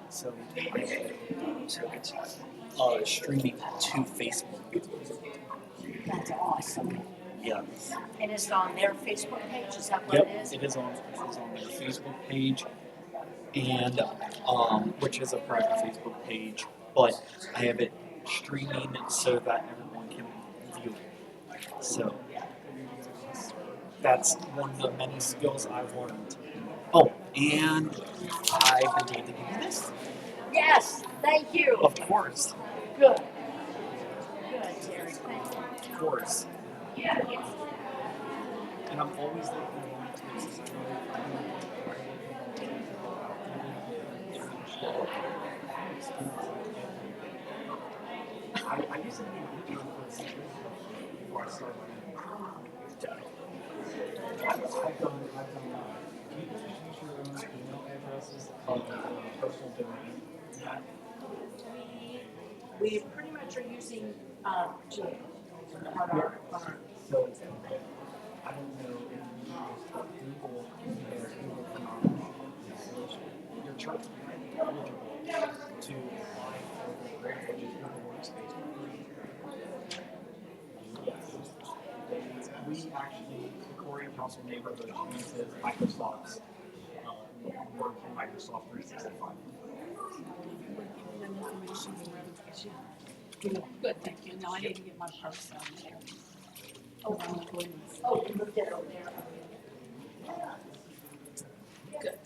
So it's streaming to Facebook. That's awesome. Yes. And is it on their Facebook page? Is that what Yep, it is? it is on their Facebook page, and which is a private Facebook page, but I have it streaming so that everyone can view it. So that's one of the many skills I've learned. Oh, and I've been able to give you this. Yes, thank you. Of course. Good. Good, Terry. Thank you. Of course. Yeah. And I'm always looking forward to this. I used to be a video for this before I started. I've done can you just use your own email addresses of personal domain? We pretty much are using Gmail. So I don't know if you use Google or Google Phenomenal. Your church might be eligible to apply for the grant, which is Google Workspace. Yes. We actually, the Colerain Council of Neighborhoods uses Microsoft's Word from Microsoft 365. Good, thank you. Now I need to get my purse out there. Oh, my goodness. Oh, you looked at it over there. Good.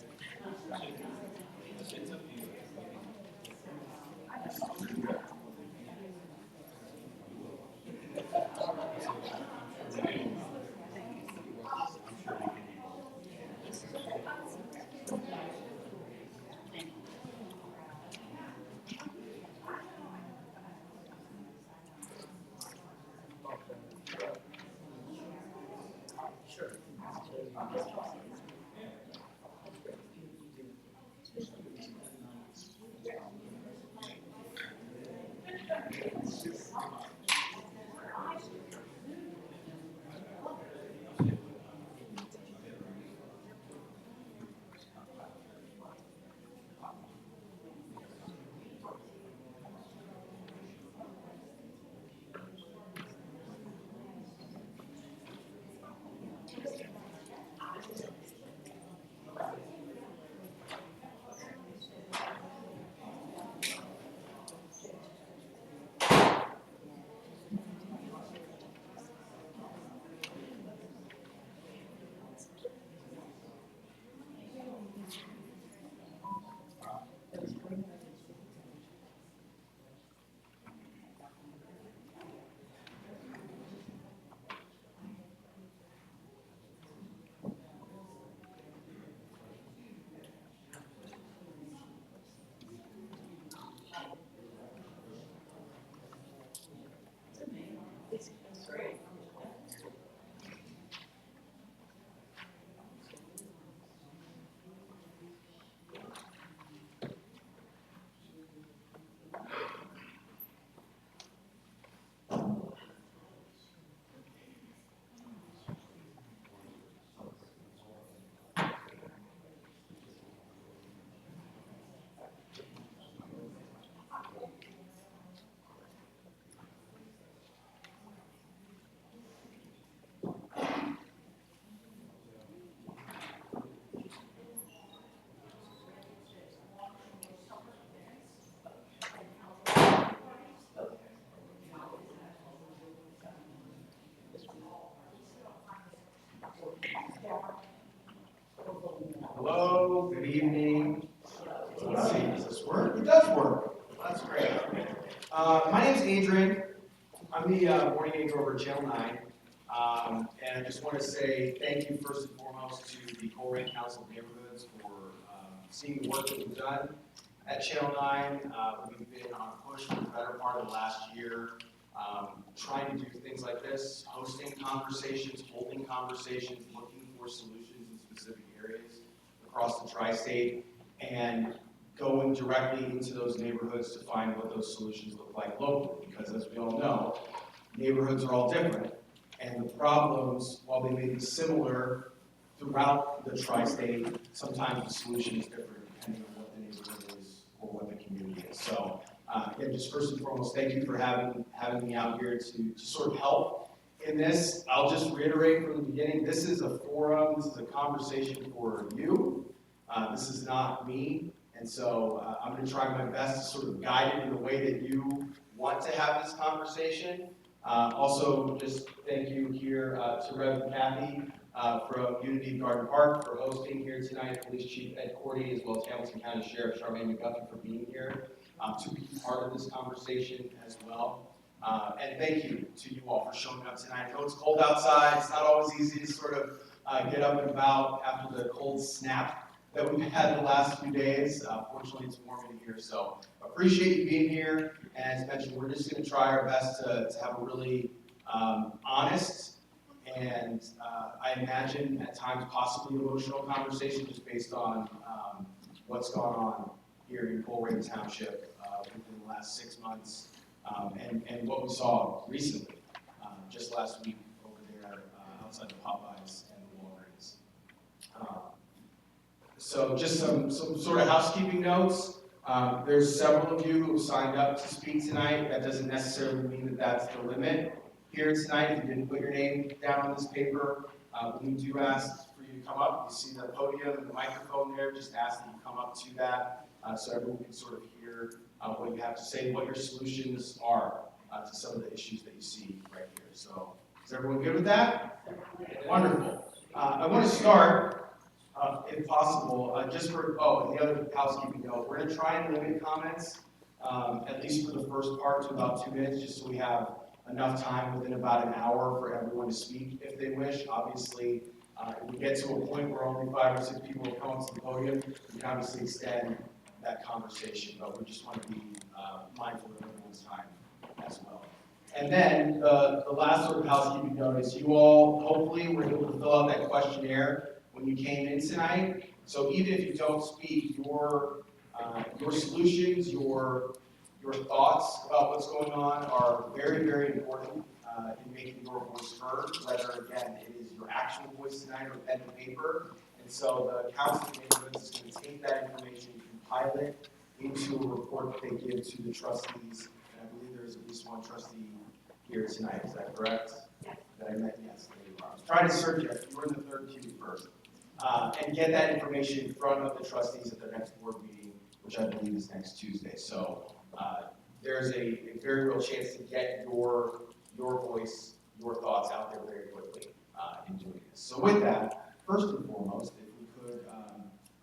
Hello, good evening. Let's see, does this work? It does work. That's great. My name's Adrian. I'm the morning anchor over at Channel 9. And I just want to say thank you first and foremost to the Colerain Council of Neighborhoods for seeing the work that we've done at Channel 9. We've been on a push for the better part of the last year, trying to do things like this, hosting conversations, holding conversations, looking for solutions in specific areas across the tri-state, and going directly into those neighborhoods to find what those solutions look like locally. Because as we all know, neighborhoods are all different, and the problems, while they may be similar throughout the tri-state, sometimes the solution is different depending on what the neighborhood is or what the community is. So again, just first and foremost, thank you for having me out here to sort of help in this. I'll just reiterate from the beginning, this is a forum, this is a conversation for you. This is not me, and so I'm going to try my best to sort of guide it in the way that you want to have this conversation. Also, just thank you here to Reverend Kathy from Unity Garden Park for hosting here tonight, Police Chief Ed Cordy, as well as Hamilton County Sheriff Charmaine McGuffey for being here to be part of this conversation as well. And thank you to you all for showing up tonight. I know it's cold outside. It's not always easy to sort of get up and about after the cold snap that we've had the last few days. Fortunately, it's warm in here, so appreciate you being here. And as mentioned, we're just going to try our best to have a really honest and I imagine at times possibly emotional conversation just based on what's gone on here in Colerain Township within the last 6 months and what we saw recently, just last week over there outside the Popeyes and the Walgreens. So just some sort of housekeeping notes. There's several of you who signed up to speak tonight. That doesn't necessarily mean that that's the limit here tonight. If you didn't put your name down on this paper, we do ask for you to come up. You see the podium and the microphone there. Just ask that you come up to that so everyone can sort of hear what you have to say, what your solutions are to some of the issues that you see right here. So is everyone good with that? Wonderful. I want to start if possible, just for, and the other housekeeping note, we're going to try and limit comments, at least for the first part, to about 2 minutes, just so we have enough time within about an hour for everyone to speak if they wish. Obviously, if we get to a point where only 5 or 6 people will come to the podium, we can obviously extend that conversation, but we just want to be mindful of everyone's time as well. And then the last sort of housekeeping note is you all hopefully were able to fill out that questionnaire when you came in tonight. So even if you don't speak, your solutions, your thoughts about what's going on are very, very important in making your voice heard, whether, again, it is your actual voice tonight or pen and paper. And so the Council of Neighborhoods is going to take that information, compile it into a report that they give to the trustees. And I believe there's at least one trustee here tonight. Is that correct? Yes. That I met? Yes, there you are. I was trying to search you. You were in the third queue first. And get that information in front of the trustees at their next board meeting, which I believe is next Tuesday. So there's a very real chance to get your voice, your thoughts out there very quickly in doing this. So with that, first and foremost, if we could,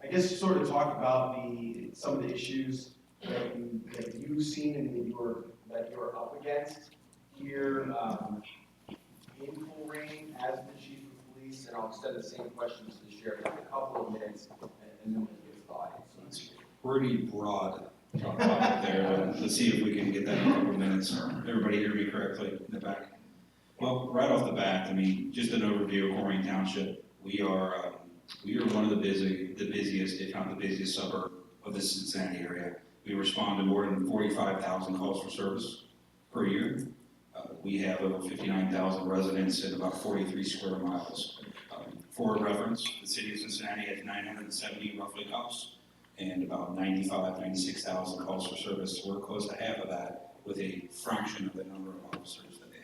I guess sort of talk about some of the issues that you've seen and that you're up against here in Colerain as the chief of police, and I'll extend the same question to the sheriff in a couple of minutes, and then we'll get started. So It's pretty broad topic there, but let's see if we can get that in a couple of minutes. Everybody hear me correctly in the back? Well, right off the bat, I mean, just an overview of Colerain Township. We are one of the busiest, if not the busiest suburb of the Cincinnati area. We respond to more than 45,000 calls for service per year. We have over 59,000 residents and about 43 square miles. For reference, the city of Cincinnati has 970 roughly cops and about 96,000 calls for service. So we're close to half of that with a fraction of the number of officers that they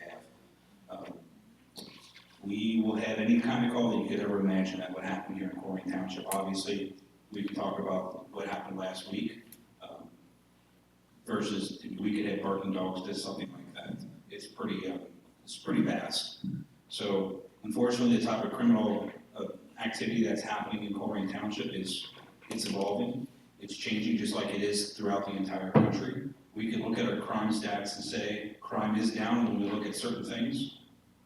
have. We will have any kind of call that you could ever imagine that would happen here in Colerain Township. Obviously, we can talk about what happened last week versus we could have barking dogs, did something like that. It's pretty vast. So unfortunately, the type of criminal activity that's happening in Colerain Township it's evolving. It's changing just like it is throughout the entire country. We can look at our crime stats and say crime is down when we look at certain things,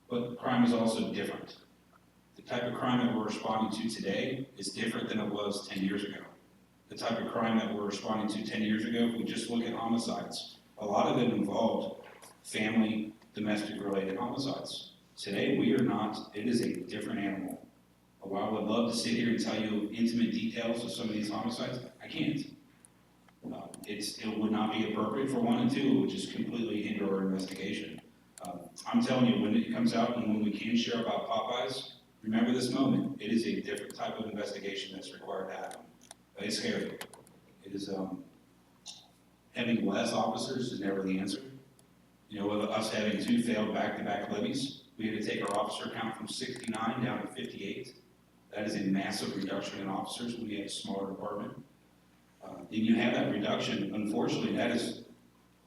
but crime is also different. The type of crime that we're responding to today is different than it was 10 years ago. The type of crime that we're responding to 10 years ago, if we just look at homicides, a lot of it involved family, domestic related homicides. Today, we are not, it is a different animal. While I would love to sit here and tell you intimate details of some of these homicides, I can't. It would not be appropriate for one, and two, it would just completely hinder our investigation. I'm telling you, when it comes out and when we can share about Popeyes, remember this moment. It is a different type of investigation that's required to happen. It's scary. It is, having less officers is never the answer. You know, with us having 2 failed back-to-back levies, we had to take our officer count from 69 down to 58. That is a massive reduction in officers when you have a smaller department. And you have that reduction, unfortunately, that is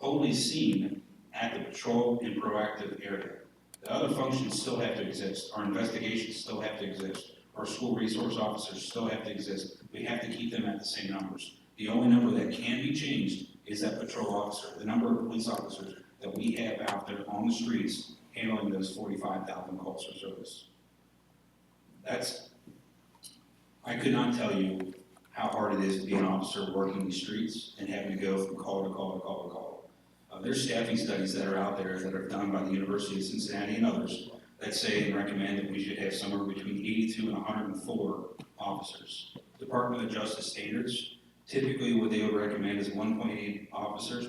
only seen at the patrol and proactive area. The other functions still have to exist. Our investigations still have to exist. Our school resource officers still have to exist. We have to keep them at the same numbers. The only number that can be changed is that patrol officer, the number of police officers that we have out there on the streets handling those 45,000 calls for service. I could not tell you how hard it is to be an officer working the streets and having to go from call to call to call to call. There's staffing studies that are out there that are done by the University of Cincinnati and others that say and recommend that we should have somewhere between 82 and 104 officers. Department of Justice standards, typically what they would recommend is 1.8 officers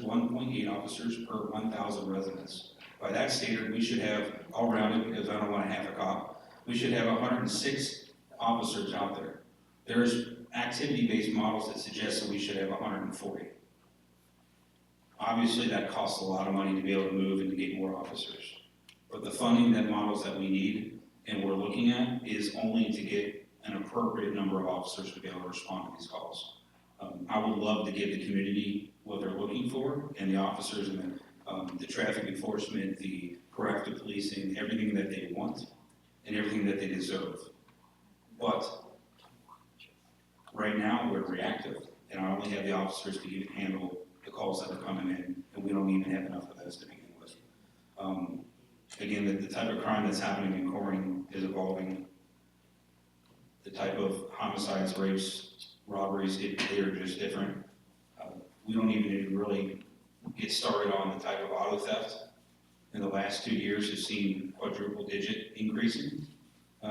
per 1,000 residents. By that standard, we should have, all around it, because I don't want to have a cop, we should have 106 officers out there. There's activity-based models that suggest that we should have 140. Obviously, that costs a lot of money to be able to move and to get more officers. But the funding that models that we need and we're looking at is only to get an appropriate number of officers to be able to respond to these calls. I would love to give the community what they're looking for, and the officers and the traffic enforcement, the proactive policing, everything that they want and everything that they deserve. But right now, we're reactive, and I only have the officers to even handle the calls that are coming in, and we don't even have enough of those to begin with. Again, the type of crime that's happening in Colerain is evolving. The type of homicides, rapes, robberies, they are just different. We don't even really get started on the type of auto theft. In the last 2 years, have seen quadruple-digit increasing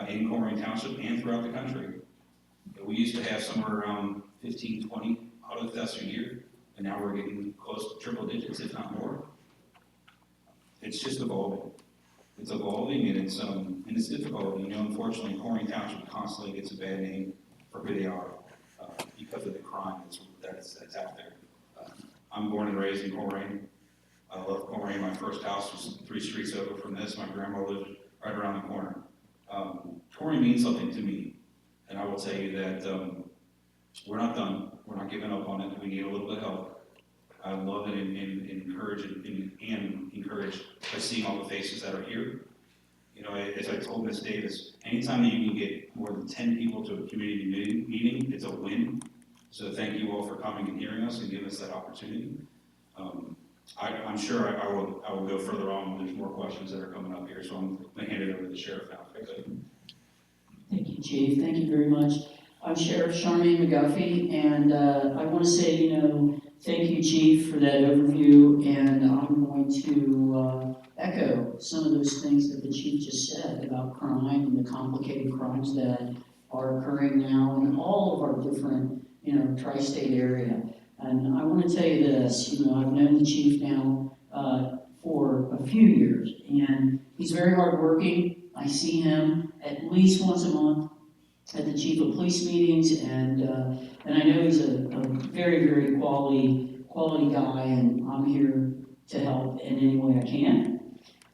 in Colerain Township and throughout the country. We used to have somewhere around 15, 20 auto thefts a year, and now we're getting close to triple digits, if not more. It's just evolving. It's evolving, and it's difficult. You know, unfortunately, Colerain Township constantly gets a bad name for who they are because of the crime that's out there. I'm born and raised in Colerain. I love Colerain. My first house was 3 streets over from this. My grandma lived right around the corner. Colerain means something to me, and I will tell you that we're not done. We're not giving up on it. We need a little bit of help. I love it and encourage and encourage by seeing all the faces that are here. You know, as I told Ms. Davis, anytime that you can get more than 10 people to a community meeting, it's a win. So thank you all for coming and hearing us and giving us that opportunity. I'm sure I will go further on when there's more questions that are coming up here. So I'm going to hand it over to the sheriff now. Thank you, Chief. Thank you very much. I'm Sheriff Charmaine McGuffey, and I want to say, thank you, Chief, for that overview, and I'm going to echo some of those things that the Chief just said about crime and the complicated crimes that are occurring now in all of our different, tri-state area. And I want to tell you this, I've known the Chief now for a few years, and he's very hardworking. I see him at least once a month at the chief of police meetings, and I know he's a very, very quality guy, and I'm here to help in any way I can.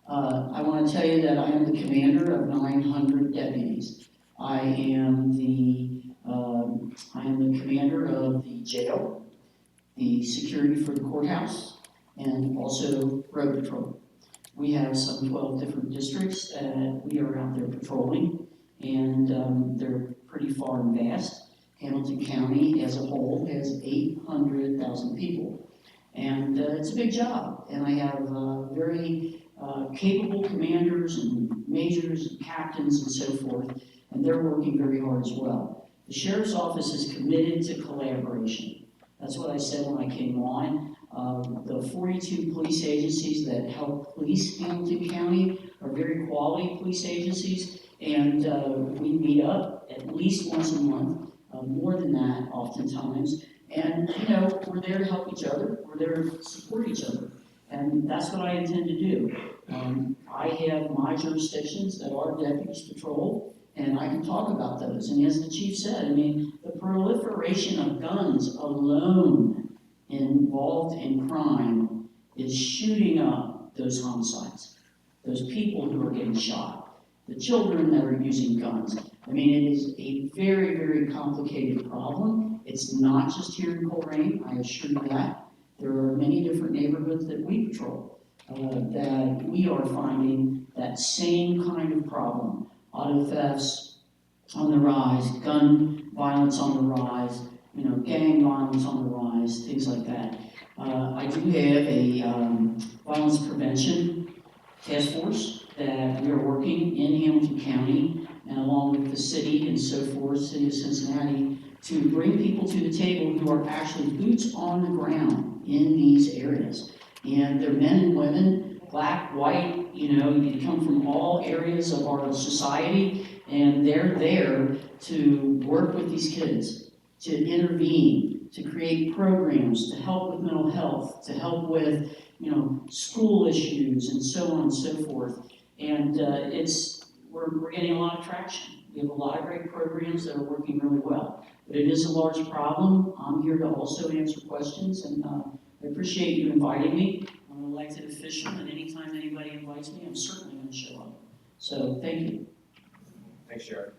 I want to tell you that I am the commander of 900 deputies. I am the commander of the jail, the security for the courthouse, and also road patrol. We have some 12 different districts that we are out there patrolling, and they're pretty far and vast. Hamilton County as a whole has 800,000 people. And it's a big job. And I have very capable commanders and majors and captains and so forth. And they're working very hard as well. The Sheriff's Office is committed to collaboration. That's what I said when I came on. The 42 police agencies that help police Hamilton County are very quality police agencies, and we meet up at least once a month, more than that oftentimes, and we're there to help each other, we're there to support each other, and that's what I intend to do. I have my jurisdictions that our deputies patrol, and I can talk about those, and as the chief said, I mean, the proliferation of guns alone involved in crime is shooting up those homicides, those people who are getting shot, the children that are using guns. I mean, it is a very, very complicated problem. It's not just here in Colerain, I assure you that. There are many different neighborhoods that we patrol that we are finding that same kind of problem. Auto thefts on the rise, gun violence on the rise, gang violence on the rise, things like that. I do have a violence prevention task force that we are working in Hamilton County and along with the city and so forth, city of Cincinnati, to bring people to the table who are actually boots on the ground in these areas. And they're men and women, black, white, you come from all areas of our society, and they're there to work with these kids, to intervene, to create programs, to help with mental health, to help with, school issues and so on and so forth. And we're getting a lot of traction. We have a lot of great programs that are working really well. But it is a large problem. I'm here to also answer questions, and I appreciate you inviting me. I'm an elected official, and anytime anybody invites me, I'm certainly going to show up. So thank you. Thanks, Sheriff.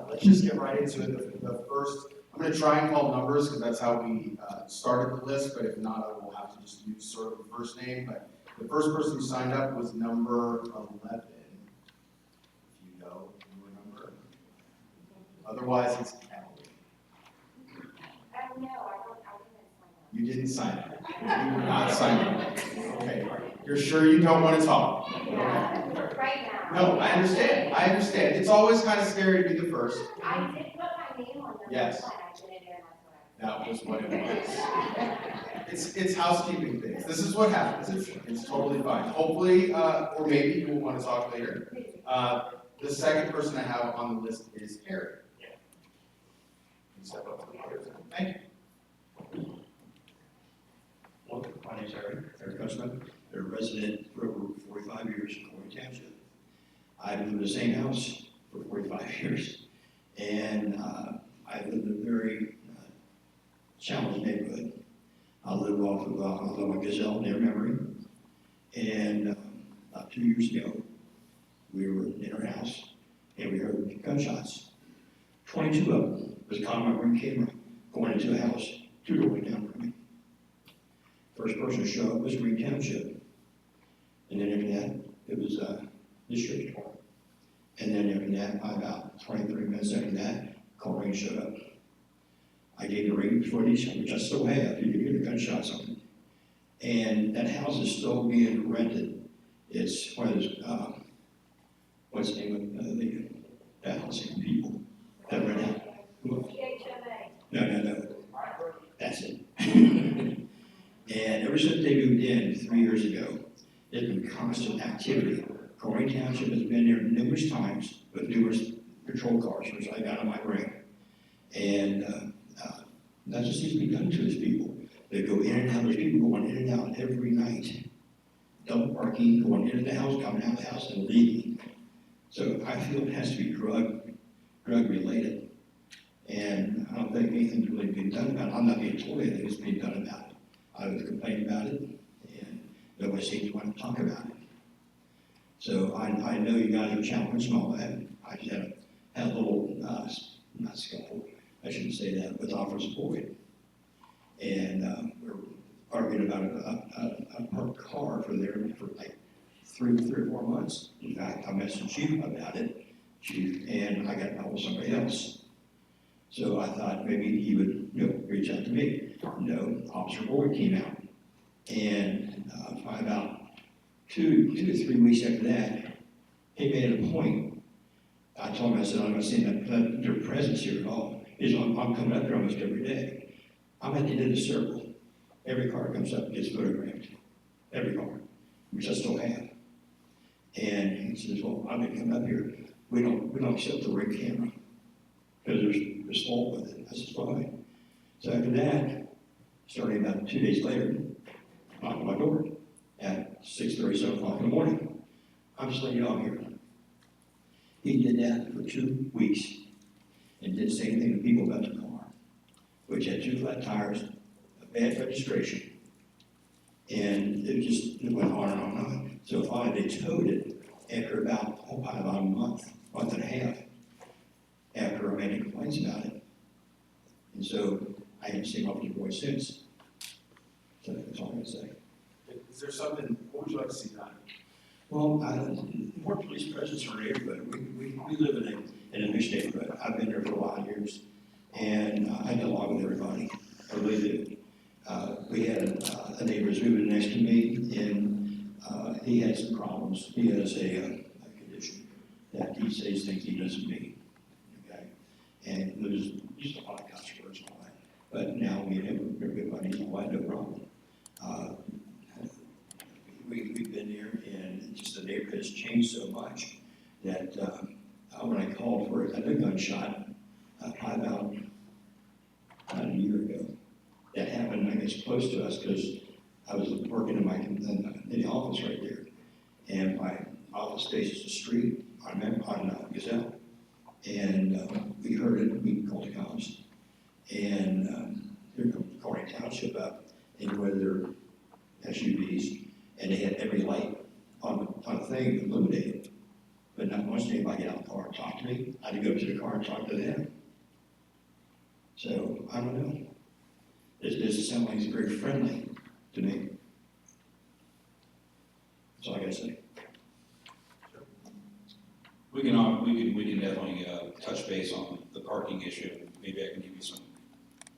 Let's just get right into it. The first, I'm going to try and call numbers because that's how we started the list, but if not, I will have to just use sort of the first name. But the first person who signed up was number 11. If you know your number. Otherwise, it's Emily. No, I didn't sign up. You didn't sign up. You were not signed up. Okay. You're sure you don't want to talk? Yeah, right now. No, I understand. I understand. It's always kind of scary to be the first. I did put my name on the Yes. website, I put it in, that's what I. That was what it was. It's housekeeping things. This is what happens. It's totally fine. Hopefully, or maybe you will want to talk later. The second person I have on the list is Harry. Step up to the podium. Thank you. Hello, my name's Eric Cushman. I'm a resident for over 45 years in Colerain Township. I've lived in the same house for 45 years, and I live in a very challenged neighborhood. I live off of Gazelle near Memory, and about 2 years ago, we were in our house, and we heard gunshots. 22 of them was caught on my ring camera going into a house 2 doors down from me. First person to show up was Colerain Township. And then after that, it was the sheriff's department. And then after that, by about 23 minutes after that, Colerain showed up. I gave the ring footage, which I still have. You can hear the gunshots on it. And that house is still being rented. It's one of those, what's the name of the housing people that rent out? No. That's it. And ever since they moved in 3 years ago, there's been constant activity. Colerain Township has been there numerous times with numerous patrol cars, which I got on my ring. And that just needs to be done to these people. They go in and out, there's people going in and out every night. Double parking, going into the house, coming out of the house, and leaving. So I feel it has to be drug related. And I don't think anything's really being done about it. I'm not being told anything is being done about it. I was complaining about it, and nobody seems to want to talk about it. So I know you guys are challenged and all that. I just had a little, not scuffle, I shouldn't say that, with Officer Boyd. And we're arguing about a parked car for like three or 4 months. In fact, I messaged you about it. chief, and I got involved with somebody else. So I thought maybe he would, reach out to me. No, Officer Boyd came out. And probably about two to 3 weeks after that, he made a point. I told him, I said, I'm not seeing their presence here at all. I'm coming up here almost every day. I'm at the end of the circle. Every car comes up and gets photographed. Every car, which I still have. And he says, well, I've been coming up here. We don't accept the ring camera because there's fault with it. I said, fine. So after that, starting about 2 days later, knocked on my door at 6:30, 7 o'clock in the morning. I'm just letting you know I'm here. He did that for 2 weeks and didn't say anything to people about the car, which had 2 flat tires, a bad registration, and it went on and on and on. So finally they towed it after about a month and a half after I made complaints about it. And so I haven't seen Officer Boyd since. So that's all I'm gonna say. Is there something, what would you like to see done? Well, more police presence in our neighborhood. We live in a niche neighborhood. I've been there for a lot of years, and I get along with everybody. I really do. We had a neighbor who's moving next to me, and he had some problems. He has a condition that he says things he doesn't mean. Okay, and there's just a lot of cuss words and all that. But now me and him, we're good buddies, and all that, no problem. We've been there, and just the neighborhood has changed so much that when I called for a gunshot, probably about a year ago, that happened, I guess, close to us because I was working in the office right there, and my office faces the street on Gazelle, and we heard it. We called the cops, and they're calling Township up, and whether they're SUVs. And they had every light on the thing illuminated. But not once did anybody get out of the car and talk to me. I had to go to the car and talk to them. So, I don't know. It doesn't sound like it's very friendly to me. That's all I gotta say. We can definitely touch base on the parking issue. Maybe I can give you some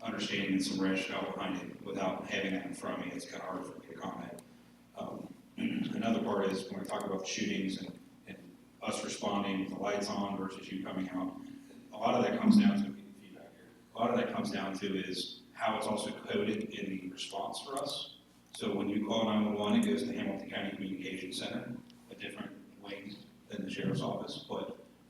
understanding and some rationale behind it without having that in front of me. It's kind of hard for me to comment. Another part is when we talk about the shootings and us responding with the lights on versus you coming out. A lot of that comes down to feedback here. A lot of that comes down to is how it's also coded in the response for us. So when you call 911, it goes to Hamilton County Communication Center, a different wing than the sheriff's office,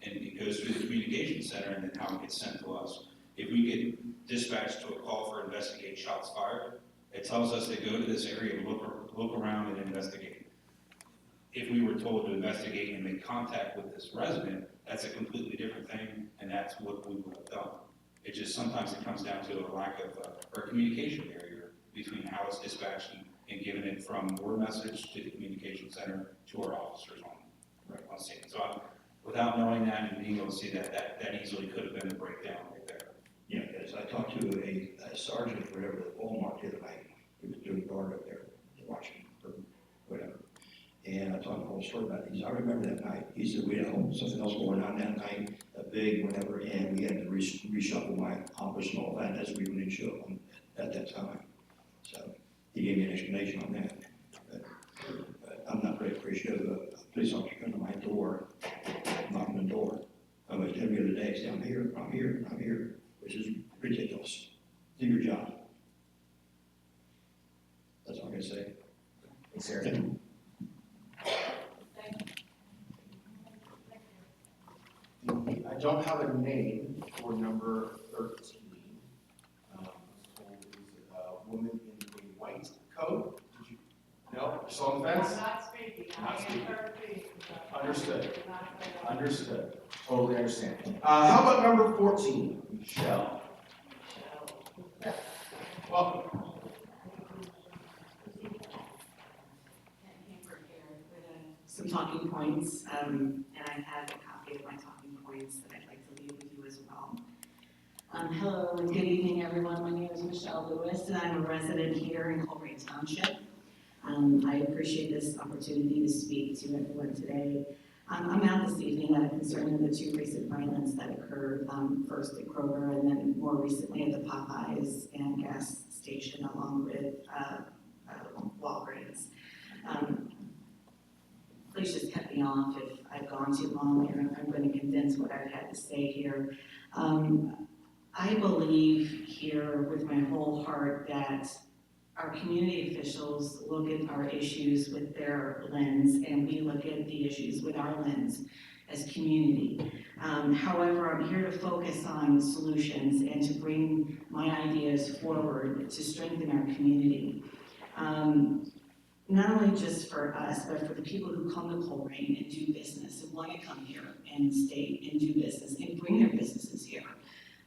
and it goes through the communication center and then how it gets sent to us. If we get dispatched to a call for investigate shots fired, it tells us to go to this area and look around and investigate. If we were told to investigate and make contact with this resident, that's a completely different thing, and that's what we would have done. It just sometimes it comes down to a lack of or communication barrier between how it's dispatched and giving it from your message to the communication center to our officers on scene. So without knowing that and being able to see that easily could have been a breakdown right there. Yeah, because I talked to a sergeant or whatever at Walmart the other night. He was doing guard up there, watching or whatever. And I told him the whole story about it. He said, I remember that night. He said, we had something else going on that night, a big whatever, and we had to reshuffle my office and all that. That's we didn't show up at that time. So he gave me an explanation on that. But I'm not very appreciative of a police officer coming to my door, knocking the door. Almost every other day, say, I'm here, which is ridiculous. Do your job. That's all I'm gonna say. Thanks, Eric. I don't have a name for number 13. Is a woman in a white coat. Did you? No? You're still on the fence? I'm not speaking. Not speaking. I am her speaking. Understood. Not Understood. Totally understand. How about number 14? Michelle. Welcome. Some talking points, and I have a copy of my talking points that I'd like to leave with you as well. Hello and good evening, everyone. My name is Michelle Lewis, and I'm a resident here in Colerain Township. I appreciate this opportunity to speak to everyone today. I'm out this evening out of concern of the two recent violence that occurred, first at Kroger and then more recently at the Popeyes and gas station along with Walgreens. Please just cut me off if I've gone too long here. I'm going to condense what I've had to say here. I believe here with my whole heart that our community officials look at our issues with their lens and we look at the issues with our lens as community. However, I'm here to focus on solutions and to bring my ideas forward to strengthen our community. Not only just for us, but for the people who come to Colerain and do business and want to come here and stay and do business and bring their businesses here.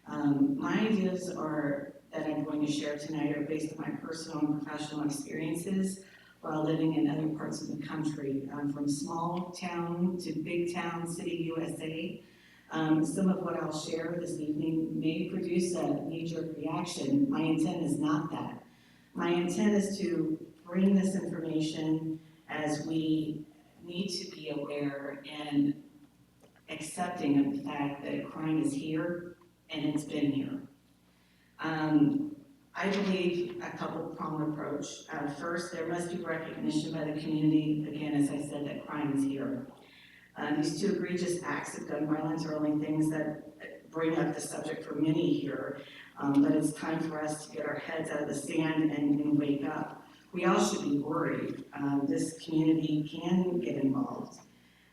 My ideas that I'm going to share tonight are based on my personal and professional experiences while living in other parts of the country, from small town to big town, city USA. Some of what I'll share this evening may produce a knee-jerk reaction. My intent is not that. My intent is to bring this information as we need to be aware and accepting of the fact that crime is here and it's been here. I believe a couple-pronged approach. First, there must be recognition by the community, again, as I said, that crime is here. These two egregious acts of gun violence are only things that bring up the subject for many here, but it's time for us to get our heads out of the sand and wake up. We all should be worried. This community can get involved.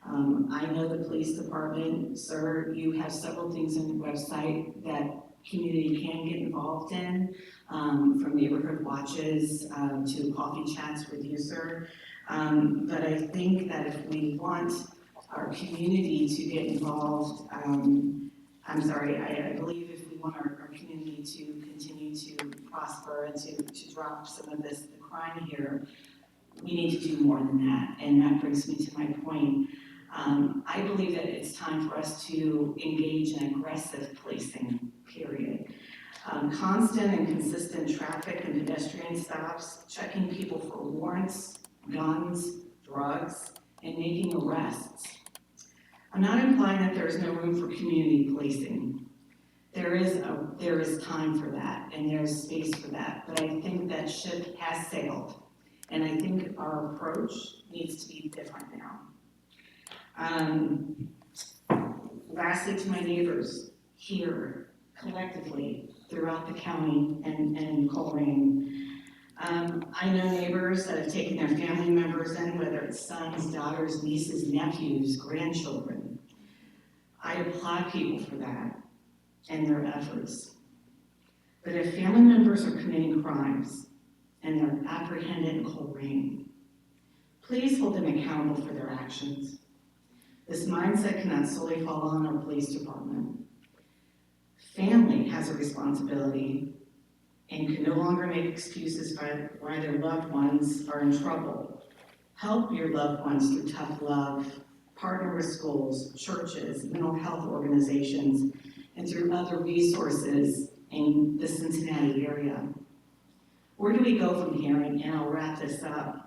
I know the police department, sir, you have several things on your website that community can get involved in, from neighborhood watches to coffee chats with you, sir. But I think that if we want our community to get involved, I believe if we want our community to continue to prosper and to drop some of the crime here, we need to do more than that. And that brings me to my point. I believe that it's time for us to engage in aggressive policing, period. Constant and consistent traffic and pedestrian stops, checking people for warrants, guns, drugs, and making arrests. I'm not implying that there's no room for community policing. There is time for that, and there's space for that, but I think that ship has sailed, and I think our approach needs to be different now. Lastly, to my neighbors here, collectively, throughout the county and Colerain, I know neighbors that have taken their family members in, whether it's sons, daughters, nieces, nephews, grandchildren. I applaud people for that and their efforts. But if family members are committing crimes and they're apprehended in Colerain, please hold them accountable for their actions. This mindset cannot solely fall on our police department. Family has a responsibility and can no longer make excuses why their loved ones are in trouble. Help your loved ones through tough love, partner with schools, churches, mental health organizations, and through other resources in the Cincinnati area. Where do we go from here? And I'll wrap this up.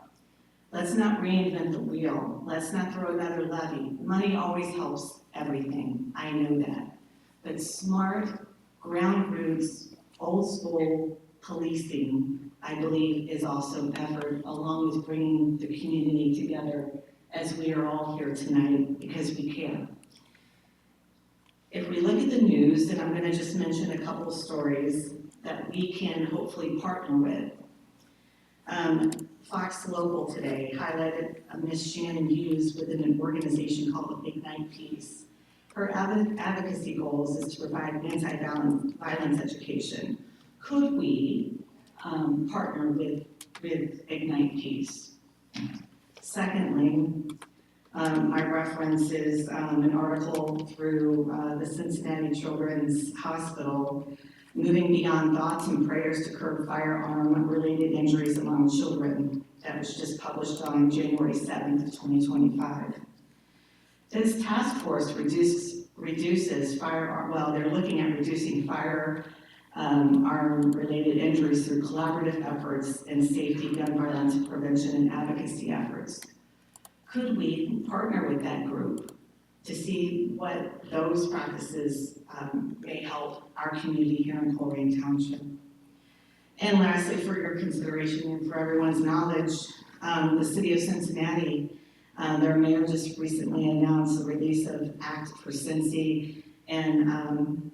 Let's not reinvent the wheel. Let's not throw another levy. Money always helps everything. I know that. But smart, ground roots, old school policing, I believe, is also an effort, along with bringing the community together as we are all here tonight because we care. If we look at the news, and I'm going to just mention a couple of stories that we can hopefully partner with. Fox Local today highlighted Miss Shannon Hughes within an organization called Ignite Peace. Her advocacy goals is to provide anti-violence education. Could we partner with Ignite Peace? Secondly, my reference is an article through the Cincinnati Children's Hospital, Moving Beyond Thoughts and Prayers to Curb Firearm-Related Injuries Among Children, that was just published on January 7th of 2025. This task force reduces firearm, well, they're looking at reducing firearm-related injuries through collaborative efforts in safety, gun violence prevention, and advocacy efforts. Could we partner with that group to see what those practices may help our community here in Colerain Township. And lastly, for your consideration and for everyone's knowledge, the city of Cincinnati, their mayor just recently announced the release of Act for Cincy, and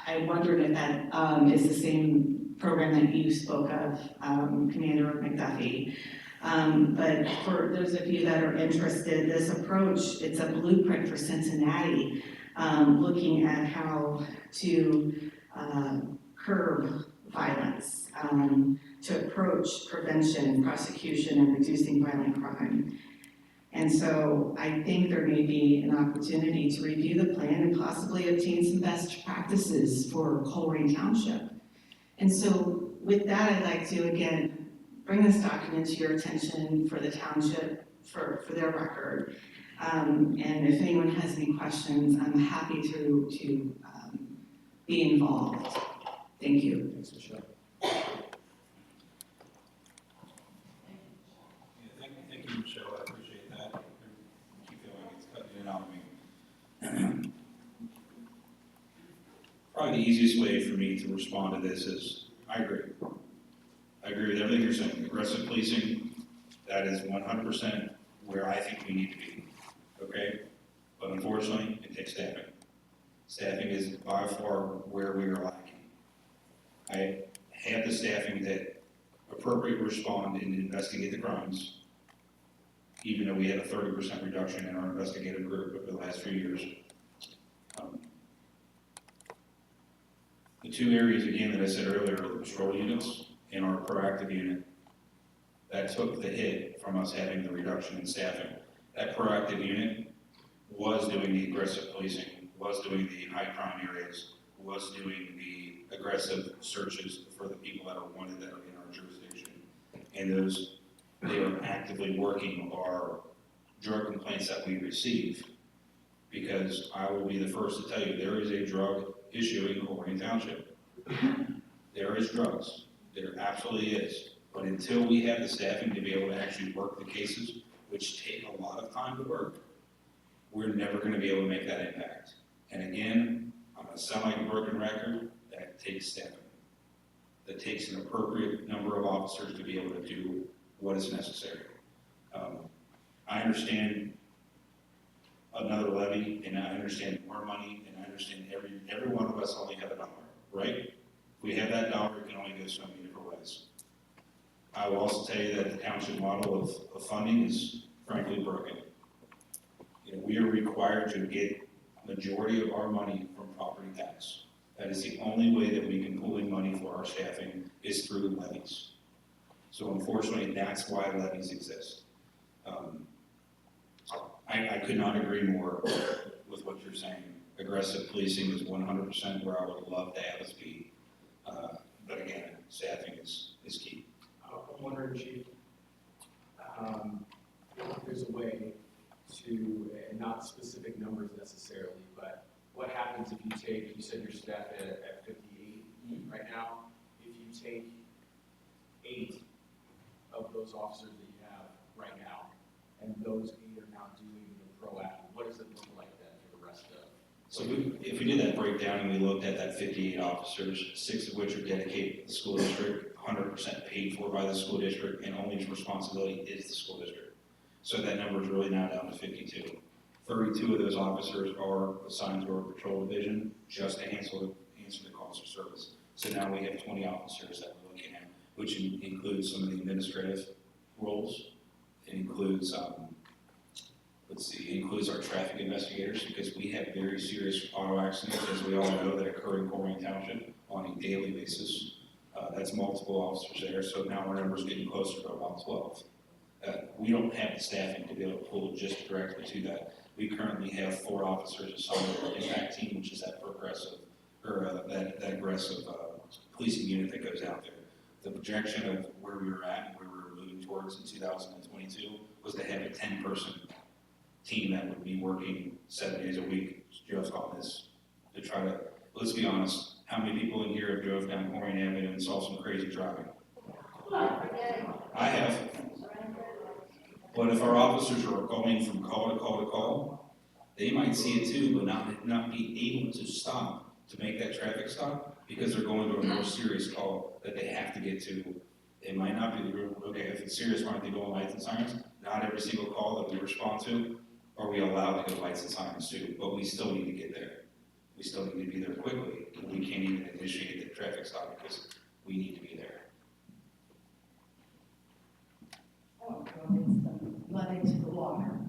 I wondered if that is the same program that you spoke of, Commander McDuffie. But for those of you that are interested, this approach, it's a blueprint for Cincinnati, looking at how to curb violence, to approach prevention, prosecution, and reducing violent crime. And so I think there may be an opportunity to review the plan and possibly obtain some best practices for Colerain Township. And so with that, I'd like to, again, bring this document to your attention for the township, for their record. And if anyone has any questions, I'm happy to be involved. Thank you. Thanks, Michelle. Thank you, Michelle, I appreciate that. I keep feeling like it's cutting in and out of me. Probably the easiest way for me to respond to this is, I agree. I agree with everything you're saying. Aggressive policing, that is 100% where I think we need to be, okay? But unfortunately, it takes staffing. Staffing is by far where we are lacking. I have the staffing that appropriately respond and investigate the crimes, even though we had a 30% reduction in our investigative group over the last few years. The two areas, again, that I said earlier, are the patrol units and our proactive unit. That took the hit from us having the reduction in staffing. That proactive unit was doing the aggressive policing, was doing the high crime areas, was doing the aggressive searches for the people that are wanted that are in our jurisdiction. And those, they are actively working our drug complaints that we receive. Because I will be the first to tell you, there is a drug issue in Colerain Township. There is drugs. There absolutely is. But until we have the staffing to be able to actually work the cases, which take a lot of time to work, we're never going to be able to make that impact. And again, I'm going to sound like a broken record, that takes staffing. That takes an appropriate number of officers to be able to do what is necessary. I understand another levy, and I understand more money, and I understand every one of us only have $1, right? If we have that dollar, it can only go so many different ways. I will also tell you that the township model of funding is frankly broken. You know, we are required to get a majority of our money from property tax. That is the only way that we can pull in money for our staffing is through levies. So unfortunately, that's why levies exist. I could not agree more with what you're saying. Aggressive policing is 100% where I would love to have us be. But again, staffing is key. I'm wondering, Chief, if there's a way to, and not specific numbers necessarily, but what happens if you take, you said you're staffed at 58 right now, if you take 8 of those officers that you have right now, and those 8 are now doing the proactive, what does it look like then for the rest of? So if we did that breakdown and we looked at that 58 officers, 6 of which are dedicated to the school district, 100% paid for by the school district, and only responsibility is the school district. So that number is really now down to 52. 32 of those officers are assigned to our patrol division just to answer the calls for service. So now we have 20 officers that we're looking at, which includes some of the administrative roles. It includes, includes our traffic investigators, because we have very serious auto accidents, as we all know, that occur in Colerain Township on a daily basis. That's multiple officers there, so now our number's getting closer to about 12. We don't have the staffing to be able to pull just directly to that. We currently have 4 officers assigned to our impact team, which is that progressive, or that aggressive policing unit that goes out there. The projection of where we were at and where we were moving towards in 2022 was to have a 10-person team that would be working 7 days a week, just on this, to try to, let's be honest, how many people in here have drove down Colerain Avenue and saw some crazy driving? I have. But if our officers are going from call to call to call, they might see it too, but not be able to stop to make that traffic stop because they're going to a more serious call that they have to get to. It might not be the group, okay, if it's serious, why aren't they doing lights and sirens? Not every single call that we respond to are we allowed to go lights and sirens too, but we still need to get there. We still need to be there quickly. We can't even initiate the traffic stop because we need to be there. Muddy to the water.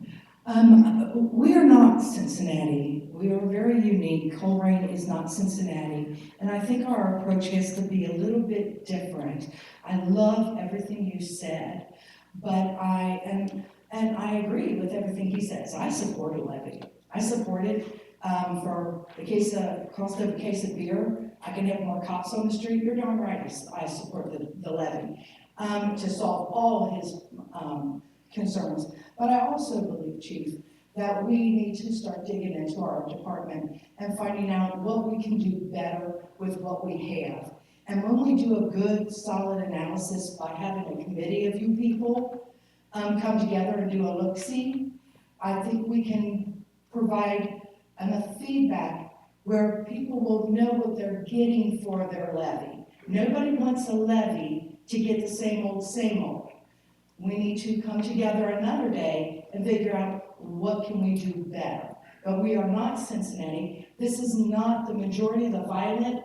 We are not Cincinnati. We are very unique. Colerain is not Cincinnati. And I think our approach has to be a little bit different. I love everything you said, but and I agree with everything he says. I support a levy. I support it for the cost of a case of beer. I can have more cops on the street. You're darn right. I support the levy to solve all his concerns. But I also believe, Chief, that we need to start digging into our department and finding out what we can do better with what we have. And when we do a good, solid analysis by having a committee of you people come together and do a look-see, I think we can provide enough feedback where people will know what they're getting for their levy. Nobody wants a levy to get the same old, same old. We need to come together another day and figure out what can we do better. But we are not Cincinnati. This is not the majority of the violent,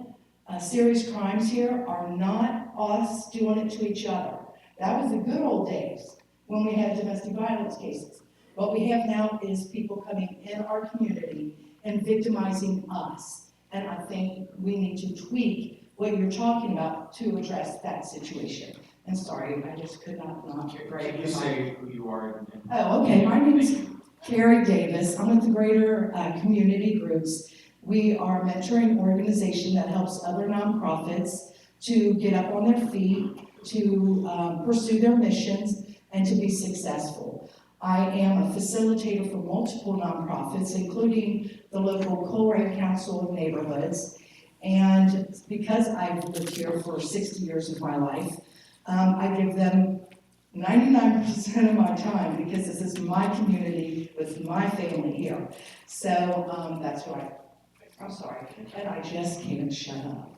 serious crimes here are not us doing it to each other. That was the good old days when we had domestic violence cases. What we have now is people coming in our community and victimizing us. And I think we need to tweak what you're talking about to address that situation. And sorry, I just could not get right. Can you say who you are? Oh, okay. My name is Carrie Davis. I'm with the Greater Community Groups. We are a mentoring organization that helps other nonprofits to get up on their feet, to pursue their missions, and to be successful. I am a facilitator for multiple nonprofits, including the local Colerain Council of Neighborhoods. And because I've lived here for 60 years of my life, I give them 99% of my time because this is my community with my family here. So that's why I'm sorry, and I just can't shut up.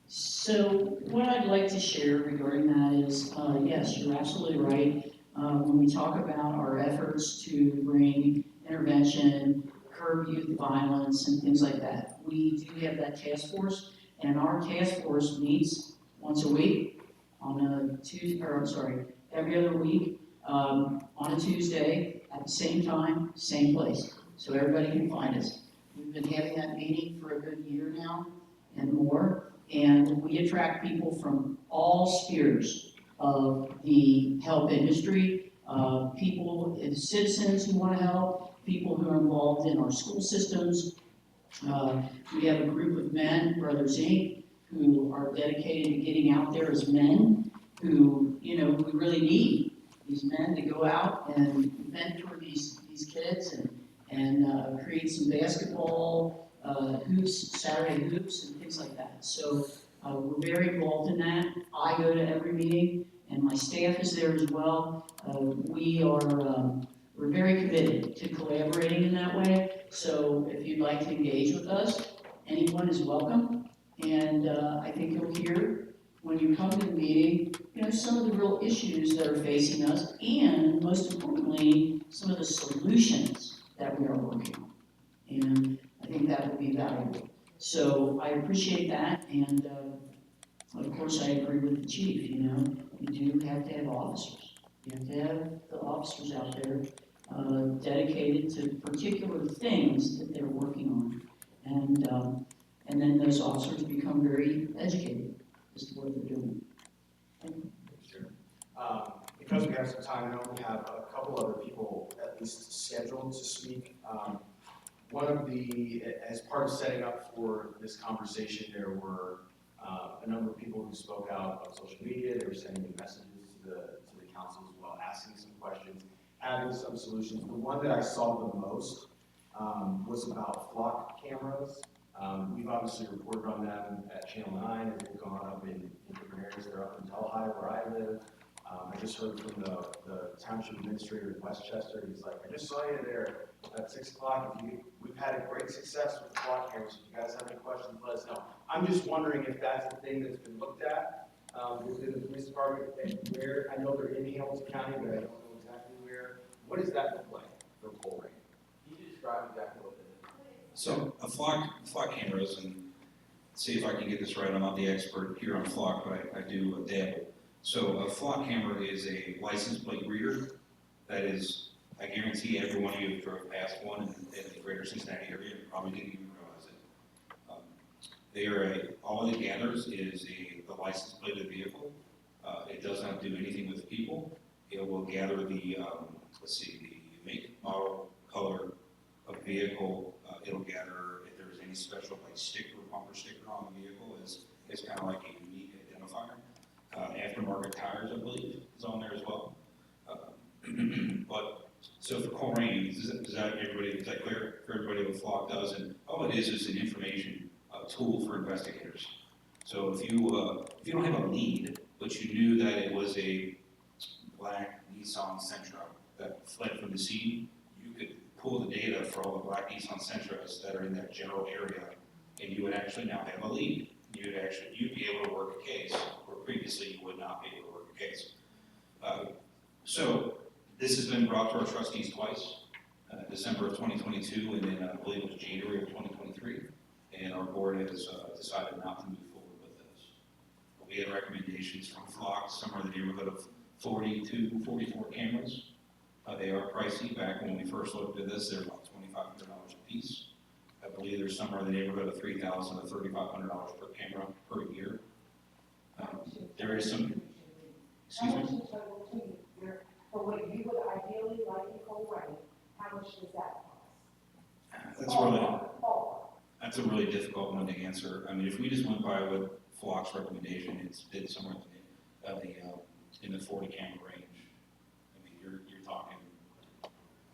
So what I'd like to share regarding that is, yes, you're absolutely right. When we talk about our efforts to bring intervention, curb youth violence, and things like that, we do have that task force, and our task force meets once a week on a Tuesday, every other week on a Tuesday at the same time, same place, so everybody can find us. We've been having that meeting for a good year now and more, and we attract people from all spheres of the help industry, people, citizens who want to help, people who are involved in our school systems. We have a group of men, Brothers Inc., who are dedicated to getting out there as men who, we really need these men to go out and mentor these kids and create some basketball hoops, Saturday hoops, and things like that. So we're very involved in that. I go to every meeting, and my staff is there as well. We're very committed to collaborating in that way. So if you'd like to engage with us, anyone is welcome. And I think you'll hear when you come to the meeting, some of the real issues that are facing us, and most importantly, some of the solutions that we are working on. And I think that will be valuable. So I appreciate that, and of course I agree with the chief, you do have to have officers. You have to have the officers out there dedicated to particular things that they're working on. And then those officers become very educated as to what they're doing. Sure. Because we have some time, I only have a couple other people at least scheduled to speak. As part of setting up for this conversation, there were a number of people who spoke out on social media. They were sending me messages to the council as well, asking some questions, having some solutions. The one that I saw the most was about flock cameras. We've obviously reported on them at Channel 9, and they've gone up in different areas. They're up in Delhi, where I live. I just heard from the township administrator in Westchester, he's like, I just saw you there at 6 o'clock. We've had a great success with the flock cameras. If you guys have any questions, let us know. I'm just wondering if that's a thing that's been looked at within the police department, and where, I know they're in Hamilton County, but I don't know exactly where. What does that look like for Colerain? Can you describe exactly what it is? So a flock cameras, and see if I can get this right, I'm not the expert here on flock, but I do dabble. So a flock camera is a license plate reader that is, I guarantee every one of you have drove past one in the greater Cincinnati area and probably didn't even realize it. All it gathers is the license plate of the vehicle. It does not do anything with people. It will gather the, the make, model, color of vehicle. It'll gather if there's any special like sticker, bumper sticker on the vehicle is kind of like a unique identifier. Aftermarket tires, I believe, is on there as well. But so for Colerain, is that clear for everybody what flock does? And all it is an information tool for investigators. So if you don't have a lead, but you knew that it was a black Nissan Sentra that fled from the scene, you could pull the data for all the black Nissan Sentras that are in that general area, and you would actually now have a lead. You'd be able to work a case, where previously you would not be able to work a case. So this has been brought to our trustees twice, December of 2022, and then I believe it was January of 2023, and our board has decided not to move forward with this. We had recommendations from Flock, somewhere in the neighborhood of 40 to 44 cameras. They are pricey. Back when we first looked at this, they're about $2,500 a piece. I believe there's somewhere in the neighborhood of $3,000 to $3,500 per camera per year. There is some, excuse me? For what you would ideally like in Colerain, how much does that cost? That's a really difficult one to answer. I mean, if we just went by what Flock's recommendation, it's been somewhere in the 40 camera range. I mean, you're talking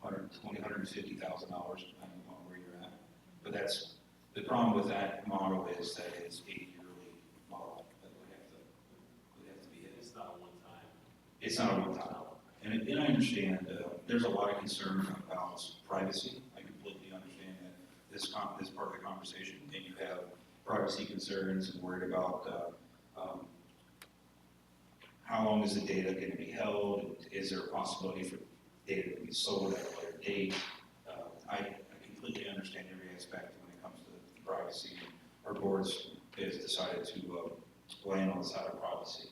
$120,000, $150,000 depending on where you're at. But that's the problem with that model is that it's a yearly model that would have to be hit. It's not a one-time. It's not a one-time. And I understand there's a lot of concern about privacy. I completely understand that this part of the conversation, and you have privacy concerns and worried about how long is the data going to be held? Is there a possibility for data to be sold at a later date? I completely understand every aspect when it comes to privacy. Our boards has decided to land on the side of privacy.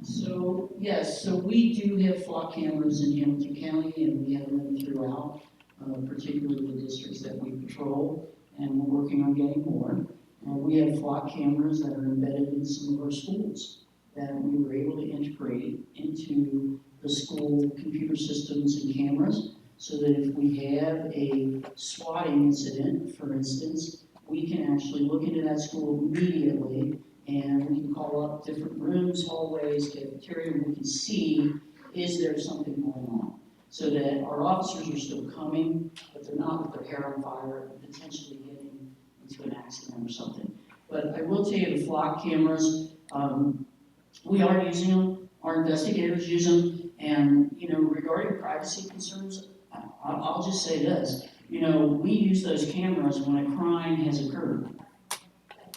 So, yes, so we do have flock cameras in Hamilton County, and we have them throughout, particularly the districts that we patrol, and we're working on getting more. We have flock cameras that are embedded in some of our schools that we were able to integrate into the school computer systems and cameras, so that if we have a swatting incident, for instance, we can actually look into that school immediately, and we can call up different rooms, hallways, cafeteria, and we can see, is there something going on? So that our officers are still coming, but they're not with their hair on fire, and potentially getting into an accident or something. But I will tell you, the flock cameras, we are using them, our investigators use them, and, regarding privacy concerns, I'll just say this, we use those cameras when a crime has occurred.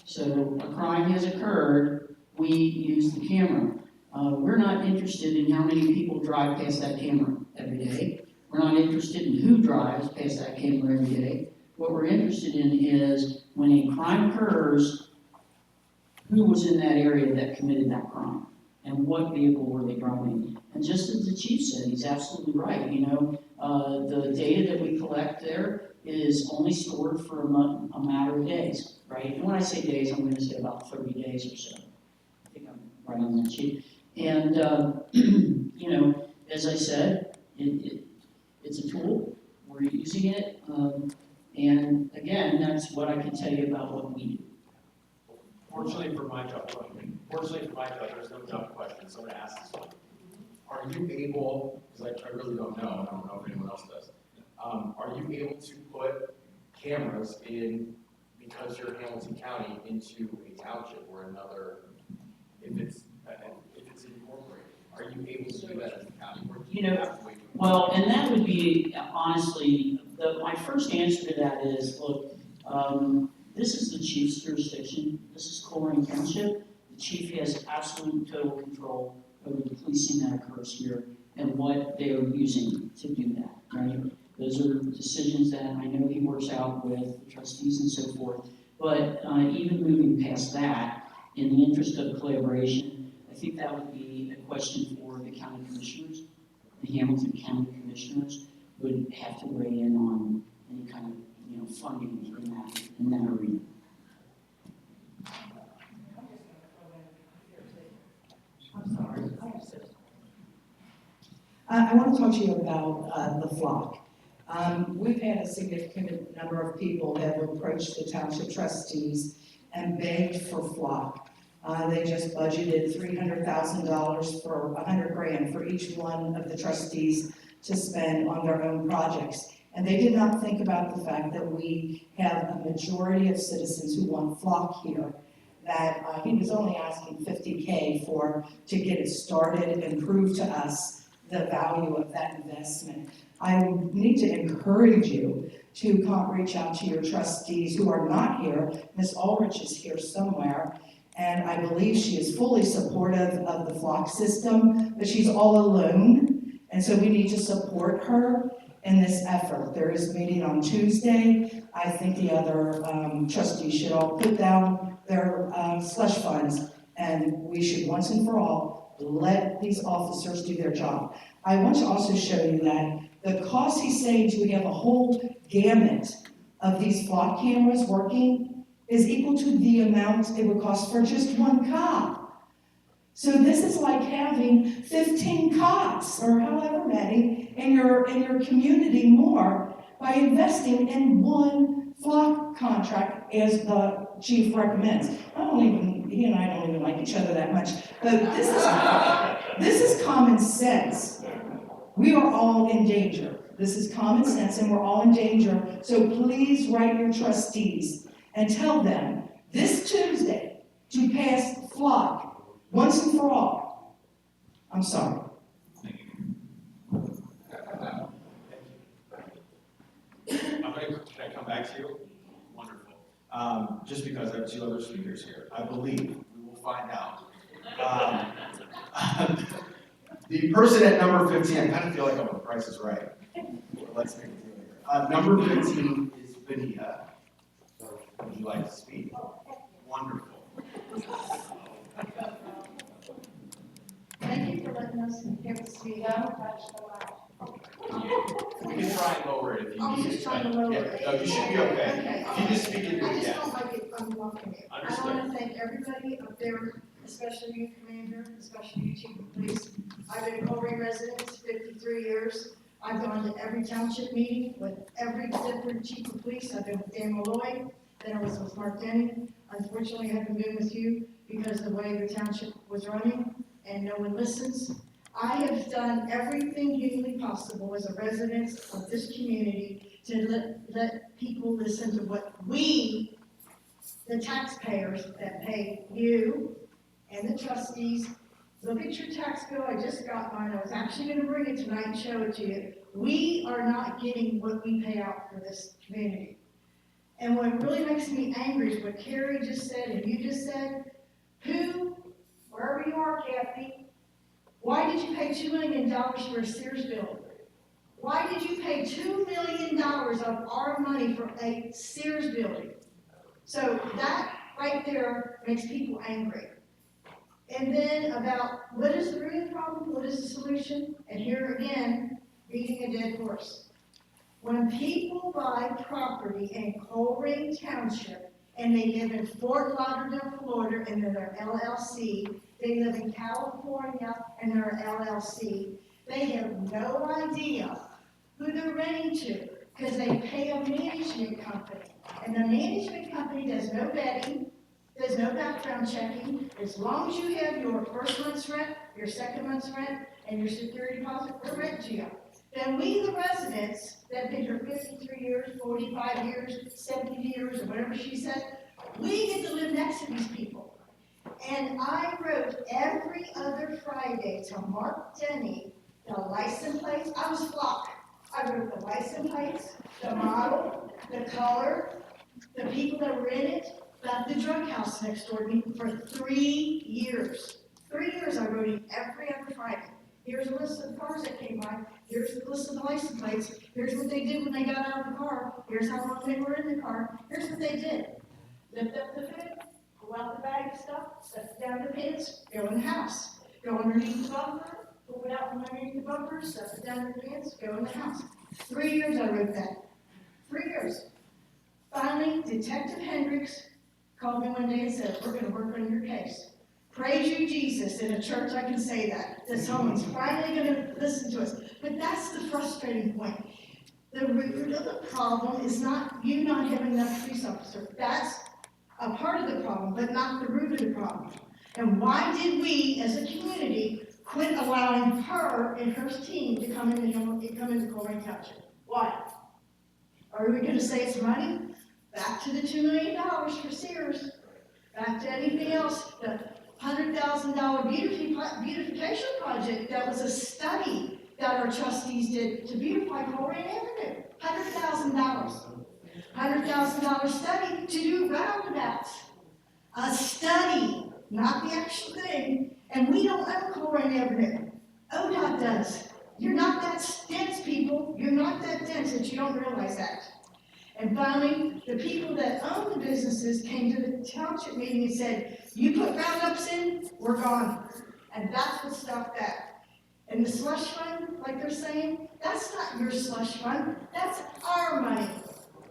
So a crime has occurred, we use the camera. We're not interested in how many people drive past that camera every day. We're not interested in who drives past that camera every day. What we're interested in is when a crime occurs, who was in that area that committed that crime? And what vehicle were they driving? And just as the chief said, he's absolutely right. The data that we collect there is only stored for a matter of days, right? And when I say days, I'm going to say about 30 days or so. I think I'm right on that, chief. And, as I said, it's a tool. We're using it. And again, that's what I can tell you about what we do. Fortunately for my job, there's no job question, so I'm going to ask this one. Are you able, because I really don't know, I don't know if anyone else does, are you able to put cameras in, because you're Hamilton County, into a township or another if it's incorporated? Are you able to do that as a county? Or do You know, have to wait? Well, and that would be, honestly, my first answer to that is, look, this is the chief's jurisdiction, this is Colerain Township. The chief has absolute total control over the policing that occurs here and what they are using to do that, right? Those are decisions that I know he works out with the trustees and so forth. But even moving past that, in the interest of collaboration, I think that would be a question for the county commissioners. The Hamilton County Commissioners would have to weigh in on any kind of, funding in that arena. I'm sorry. I want to talk to you about the flock. We've had a significant number of people have approached the township trustees and begged for flock. They just budgeted $300,000 for $100,000 for each one of the trustees to spend on their own projects. And they did not think about the fact that we have a majority of citizens who want flock here, that he was only asking $50K to get it started and prove to us the value of that investment. I need to encourage you to reach out to your trustees who are not here. Ms. Ulrich is here somewhere, and I believe she is fully supportive of the flock system, but she's all alone, and so we need to support her in this effort. There is a meeting on Tuesday. I think the other trustees should all put down their slush funds, and we should once and for all let these officers do their job. I want to also show you that the cost he's saying to have a whole gamut of these flock cameras working is equal to the amount it would cost for just one cop. So this is like having 15 cops, or however many, in your community more by investing in one flock contract as the chief recommends. He and I don't even like each other that much, but this is common sense. We are all in danger. This is common sense and we're all in danger. So please write your trustees and tell them this Tuesday to pass flock once and for all. I'm sorry. Can I come back to you? Wonderful. Just because I have two other speakers here, I believe we will find out. The person at number 15, I kind of feel like I'm on Price is Right. Let's make it clear. Number 15 is Benita. Would you like to speak? Wonderful. Thank you for letting us get to speak out. We can try and lower it if you I was need. just trying to lower it. Yeah, no, you should be okay. Okay. If you just speak into I it, just yes. don't like it unwelcome. I Understood. want to thank everybody up there, especially you, Commander, especially you, Chief of Police. I've been a Colerain resident 53 years. I've gone to every township meeting with every different Chief of Police. I've been with Dan Malloy, then I was with Mark Denny. Unfortunately, I haven't been with you because of the way the township was running and no one listens. I have done everything humanly possible as a resident of this community to let people listen to what we, the taxpayers that pay you and the trustees, look at your tax bill. I just got mine. I was actually going to bring it tonight and show it to you. We are not getting what we pay out for this community. And what really makes me angry is what Carrie just said and you just said. Wherever you are, Kathy, why did you pay $2 million for a Sears building? Why did you pay $2 million of our money for a Sears building? So that right there makes people angry. And then about what is the real problem, what is the solution? And here again, beating a dead horse. When people buy property in Colerain Township and they live in Fort Lauderdale, Florida, and they're LLC, they live in California and they're LLC, they have no idea who they're renting to because they pay a management company. And the management company does no vetting, there's no background checking. As long as you have your first month's rent, your second month's rent, and your security deposit, we're rent to you. Then we, the residents that have been here 53 years, 45 years, 70 years, or whatever she said, we get to live next to these people. And I wrote every other Friday to Mark Denny the license plates. I was flocked. I wrote the license plates, the model, the color, the people that were in it, about the drug house next door to me for 3 years. 3 years I wrote it every other Friday. Here's a list of the cars that came by. Here's the list of the license plates. Here's what they did when they got out of the car. Here's how long they were in the car. Here's what they did. Lift up the hood, pull out the bag of stuff, set it down the pants, go in the house. Go underneath the bumper, pull it out from underneath the bumper, set it down the pants, go in the house. 3 years I wrote that. 3 years. Finally, Detective Hendricks called me one day and said, we're gonna work on your case. Praise you, Jesus. In a church, I can say that. That someone's finally gonna listen to us. But that's the frustrating point. The root of the problem is not you not having enough police officers. That's a part of the problem, but not the root of the problem. And why did we, as a community, quit allowing her and her team to come into Colerain Township? Why? Are we gonna say it's money? Back to the $2 million for Sears. Back to anything else. The $100,000 beautification project, that was a study that our trustees did to beautify Colerain Avenue. $100,000. $100,000 study to do roundabouts. A study, not the actual thing. And we don't own Colerain Avenue. ODOT does. You're not that dense, people. You're not that dense that you don't realize that. And finally, the people that own the businesses came to the township meeting and said, you put roundups in, we're gone. And that's what stopped that. And the slush fund, like they're saying, that's not your slush fund, that's our money.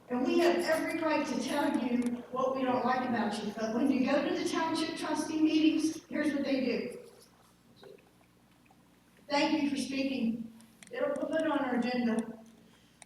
And we have every right to tell you what we don't like about you. But when you go to the township trustee meetings, here's what they do. Thank you for speaking. It'll put it on our agenda.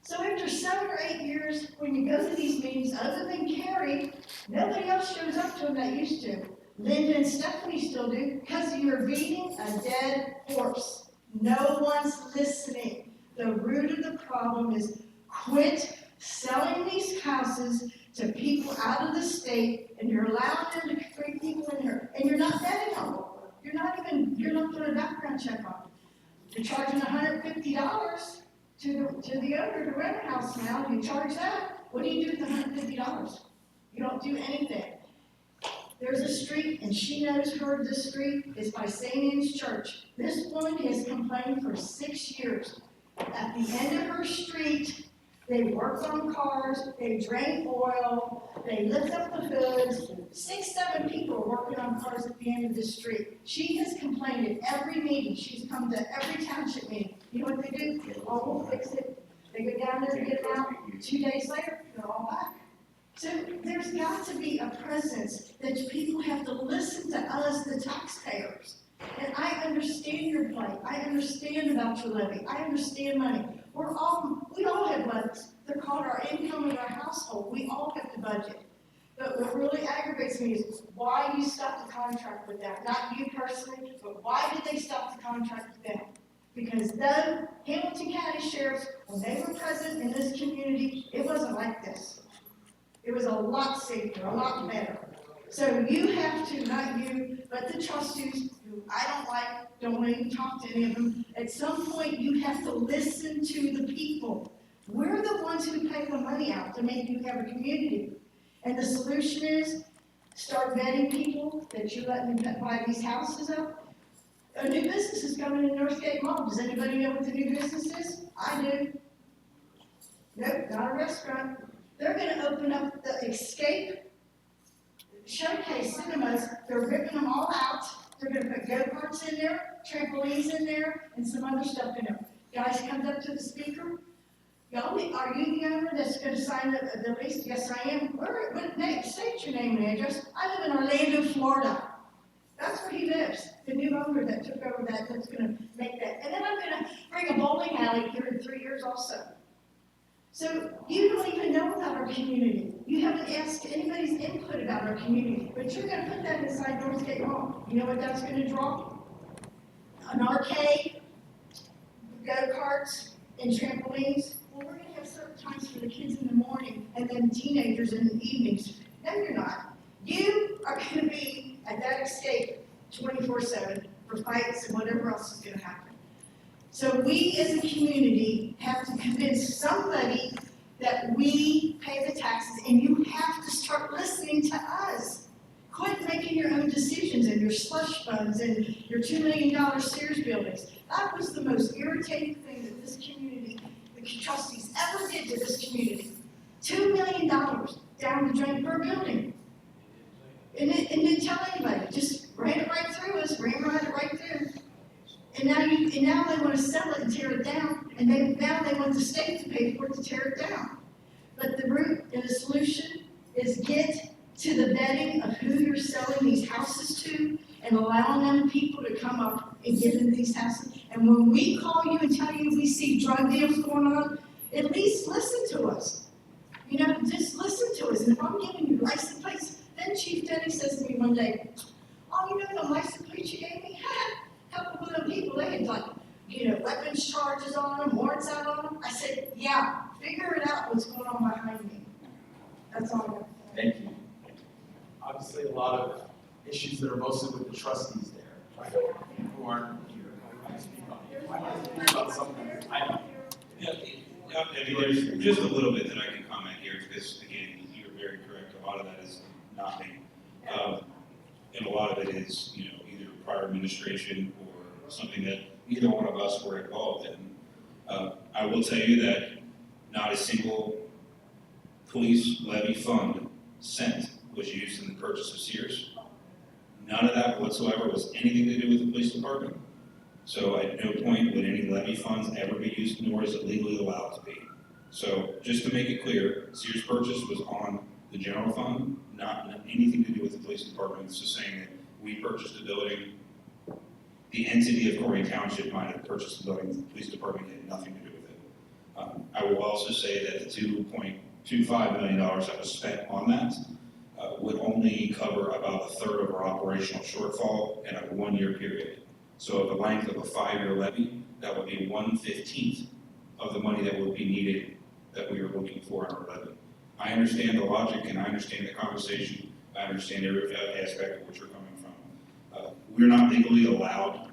So after 7 or 8 years, when you go to these meetings, other than Carrie, nobody else shows up to them that used to. Linda and Stephanie still do, because you're beating a dead horse. No one's listening. The root of the problem is quit selling these houses to people out of the state, and you're allowing them to bring people in here, and you're not vetting them. You're not doing a background check on them. You're charging $150 to the owner to rent a house now. You charge that. What do you do with the $150? You don't do anything. There's a street, and she knows this street is by St. Anne's Church. This woman has complained for 6 years. At the end of her street, they work on cars, they drain oil, they lift up the hoods. 6, 7 people are working on cars at the end of this street. She has complained at every meeting. She's come to every township meeting. You know what they do? Oh, we'll fix it. They go down there and get it out. 2 days later, they're all back. So there's got to be a presence that people have to listen to us, the taxpayers. And I understand your plight. I understand about your levy. I understand money. We all have budgets. They're called our income in our household. We all have to budget. But what really aggravates me is why you stopped the contract with them. Not you personally, but why did they stop the contract with them? Because the Hamilton County Sheriffs, when they were present in this community, it wasn't like this. It was a lot safer, a lot better. So you have to, not you, but the trustees, who I don't want to even talk to any of them, at some point you have to listen to the people. We're the ones who pay the money out to make you have a community. And the solution is start vetting people that you're letting buy these houses up. A new business is coming in Northgate Mall. Does anybody know what the new business is? I do. Nope, not a restaurant. They're going to open up the Escape Showcase cinemas. They're ripping them all out. They're going to put go-karts in there, trampolines in there, and some other stuff in there. Guys comes up to the speaker. Y'all, are you the owner that's going to sign the lease? Yes, I am. What name? State your name and address. I live in Orlando, Florida. That's where he lives. The new owner that took over that's going to make that. And then I'm going to bring a bowling alley here in 3 years also. So you don't even know about our community. You haven't asked anybody's input about our community, but you're going to put that inside Northgate Mall. You know what that's going to draw? An arcade, go-karts, and trampolines. Well, we're going to have certain times for the kids in the morning and then teenagers in the evenings. No, you're not. You are going to be at that estate 24/7 for fights and whatever else is gonna happen. So we as a community have to convince somebody that we pay the taxes, and you have to start listening to us. Quit making your own decisions and your slush funds and your $2 million Sears buildings. That was the most irritating thing that this community, the trustees ever did to this community. $2 million down the drain per building. And didn't tell anybody, just ran it right through us, ran it right through. And now they want to sell it and tear it down, and now they want the state to pay for it to tear it down. But the root and the solution is get to the vetting of who you're selling these houses to and allowing them people to come up and get into these houses. And when we call you and tell you we see drug deals going on, at least listen to us. You know, just listen to us. And if I'm giving you license plates, then Chief Denny says to me one day, oh, you know the license plates you gave me? A couple of them people, they had like, you know, weapons charges on them, warrants out on them. I said, yeah, figure it out what's going on behind me. That's all I got. Thank you. Obviously, a lot of issues that are mostly with the trustees there, right? Who aren't here. About something. I know. Yeah, I mean, there's just a little bit that I can comment here, because again, you're very correct, a lot of that is not me. And a lot of it is, you know, either prior administration or something that neither one of us were involved in. I will tell you that not a single police levy fund cent was used in the purchase of Sears. None of that whatsoever was anything to do with the police department. So at no point would any levy funds ever be used, nor is it legally allowed to be. So just to make it clear, Sears purchase was on the general fund, not anything to do with the police department. It's just saying that we purchased a building. The entity of Colerain Township might have purchased the building, the police department had nothing to do with it. I will also say that the $2.25 million that was spent on that would only cover about a third of our operational shortfall in a 1-year period. So at the length of a 5-year levy, that would be 1/15 of the money that would be needed that we are looking for in our levy. I understand the logic and I understand the conversation. I understand every aspect of what you're coming from. We're not legally allowed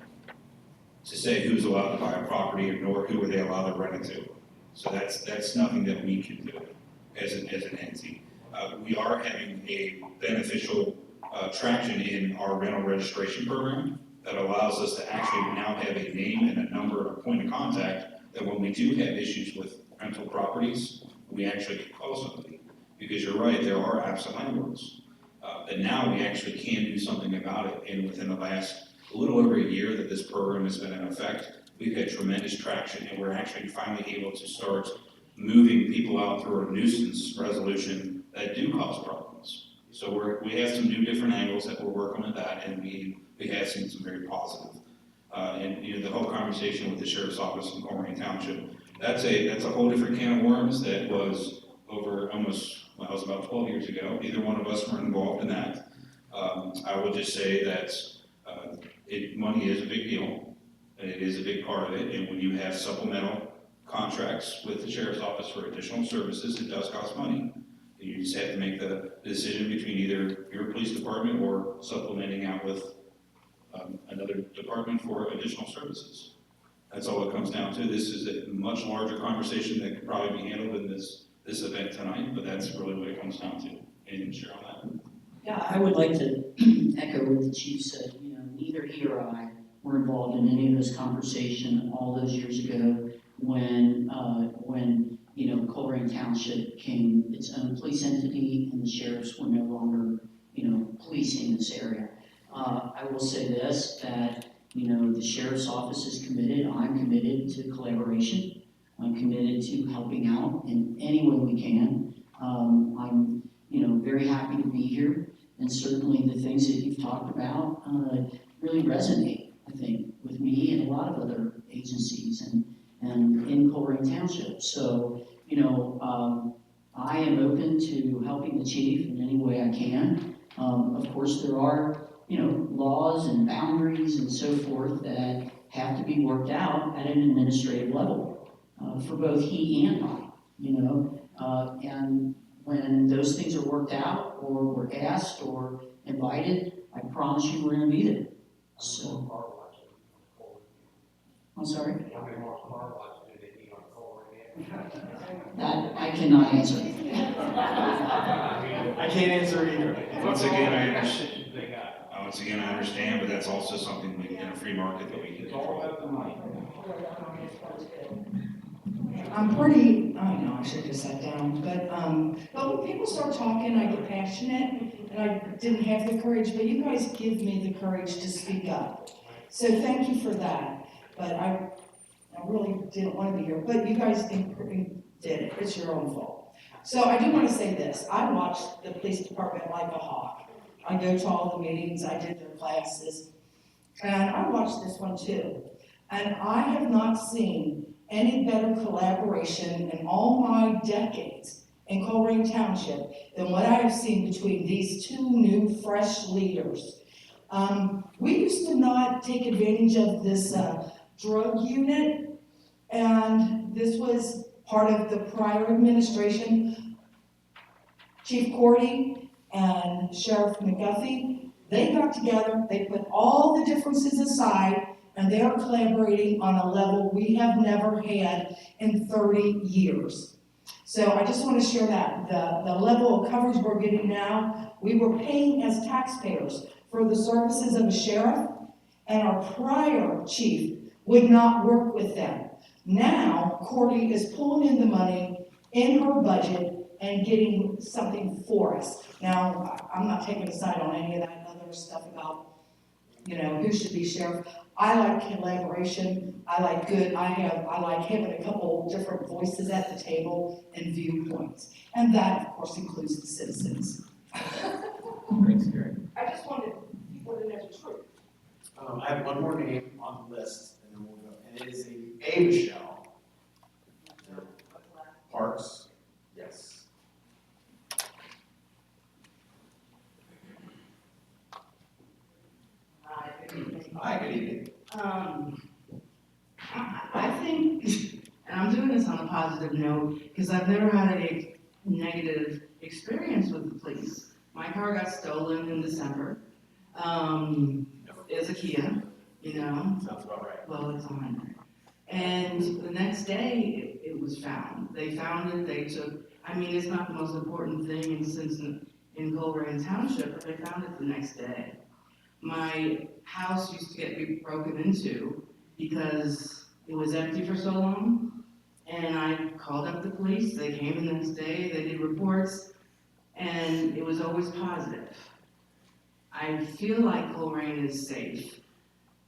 to say who's allowed to buy a property, nor who are they allowed to rent it to. So that's nothing that we can do as an entity. We are having a beneficial traction in our rental registration program that allows us to actually now have a name and a number and a point of contact that when we do have issues with rental properties, we actually can call somebody. Because you're right, there are absent landlords. And now we actually can do something about it. And within the last a little over a year that this program has been in effect, we've had tremendous traction, and we're actually finally able to start moving people out through a nuisance resolution that do cause problems. So we have some new different angles that we're working with that, and we have seen some very positive. And you know, the whole conversation with the sheriff's office in Colerain Township, that's a whole different can of worms that was over it was about 12 years ago. Neither one of us were involved in that. I would just say that money is a big deal, and it is a big part of it. And when you have supplemental contracts with the sheriff's office for additional services, it does cost money. And you just have to make the decision between either your police department or supplementing out with another department for additional services. That's all it comes down to. This is a much larger conversation that could probably be handled in this event tonight, but that's really what it comes down to. Anything to share on that? Yeah, I would like to echo what the chief said. You know, neither he or I were involved in any of this conversation all those years ago when you know, Colerain Township became its own police entity and the sheriffs were no longer, you know, policing this area. I will say this, that, you know, the sheriff's office is committed. I'm committed to collaboration. I'm committed to helping out in any way we can. I'm, you know, very happy to be here, and certainly the things that you've talked about really resonate, I think, with me and a lot of other agencies and in Colerain Township. So, you know, I am open to helping the chief in any way I can. Of course, there are, you know, laws and boundaries and so forth that have to be worked out at an administrative level for both he and I, you know. And when those things are worked out or we're asked or invited, I promise you, we're gonna beat it. So, I'm sorry? That I cannot answer. I can't answer either. Once again, I understand. Once again, I understand, but that's also something we, in a free market that we can control. I'm pretty, I know, I should have sat down, but when people start talking, I get passionate, and I didn't have the courage, but you guys give me the courage to speak up. So thank you for that, but I really didn't want to be here, but you guys did it, it's your own fault. So I do want to say this, I watched the police department like a hawk. I go to all the meetings, I did their classes, and I watched this one too. And I have not seen any better collaboration in all my decades in Colerain Township than what I have seen between these two new, fresh leaders. We used to not take advantage of this drug unit, and this was part of the prior administration. Chief Cordy and Sheriff McGuffey, they got together, they put all the differences aside, and they are collaborating on a level we have never had in 30 years. So I just want to share that. The level of coverage we're getting now, we were paying as taxpayers for the services of a sheriff, and our prior chief would not work with them. Now, Cordy is pulling in the money in her budget and getting something for us. Now, I'm not taking a side on any of that other stuff about, who should be sheriff. I like collaboration, I like I like having a couple different voices at the table and viewpoints. And that, of course, includes the citizens. Thanks, Gary. I just wanted to put it as true. I have one more name on the list, and then we'll go. And it is a Michelle. Parks. Yes. Hi, good evening. I think, and I'm doing this on a positive note, because I've never had a negative experience with the police. My car got stolen in December. It's a Kia, Sounds about right. well, it's on there. And the next day, it was found. They found it, they took, it's not the most important thing in Colerain Township, but they found it the next day. My house used to get broken into because it was empty for so long, and I called up the police, they came the next day, they did reports, and it was always positive. I feel like Colerain is safe.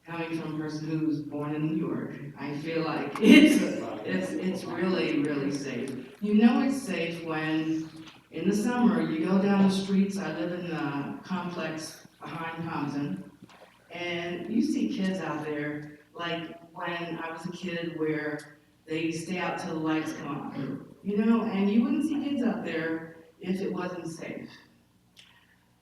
Coming from a person who's born in New York, I feel like it's really, really safe. It's safe when, in the summer, you go down the streets. I live in the complex behind Compton, and you see kids out there, like when I was a kid, where they stay out till the lights come on, and you wouldn't see kids out there if it wasn't safe.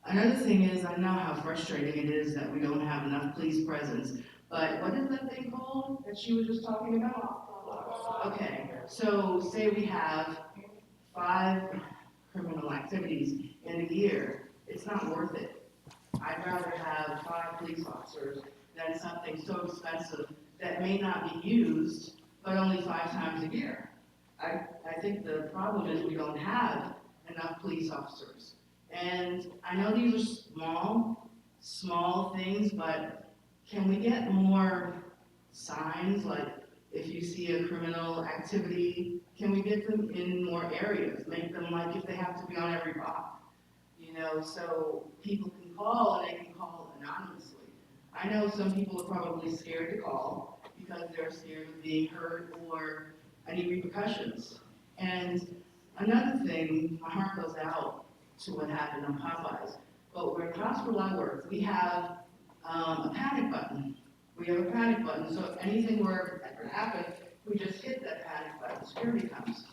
Another thing is, I know how frustrating it is that we don't have enough police presence, but what is that thing called that she was just talking about? Okay, so say we have 5 criminal activities in a year, it's not worth it. I'd rather have 5 police officers than something so expensive that may not be used, but only 5 times a year. I think the problem is we don't have enough police officers. And I know these are small things, but can we get more signs, like if you see a criminal activity, can we get them in more areas? Make them like if they have to be on every block, so people can call and they can call anonymously. I know some people are probably scared to call because they're scared of being hurt or any repercussions. And another thing, my heart goes out to what happened on Popeyes, but where the hospital I work, we have a panic button. We have a panic button, so if anything were to happen, we just hit that panic button, security comes.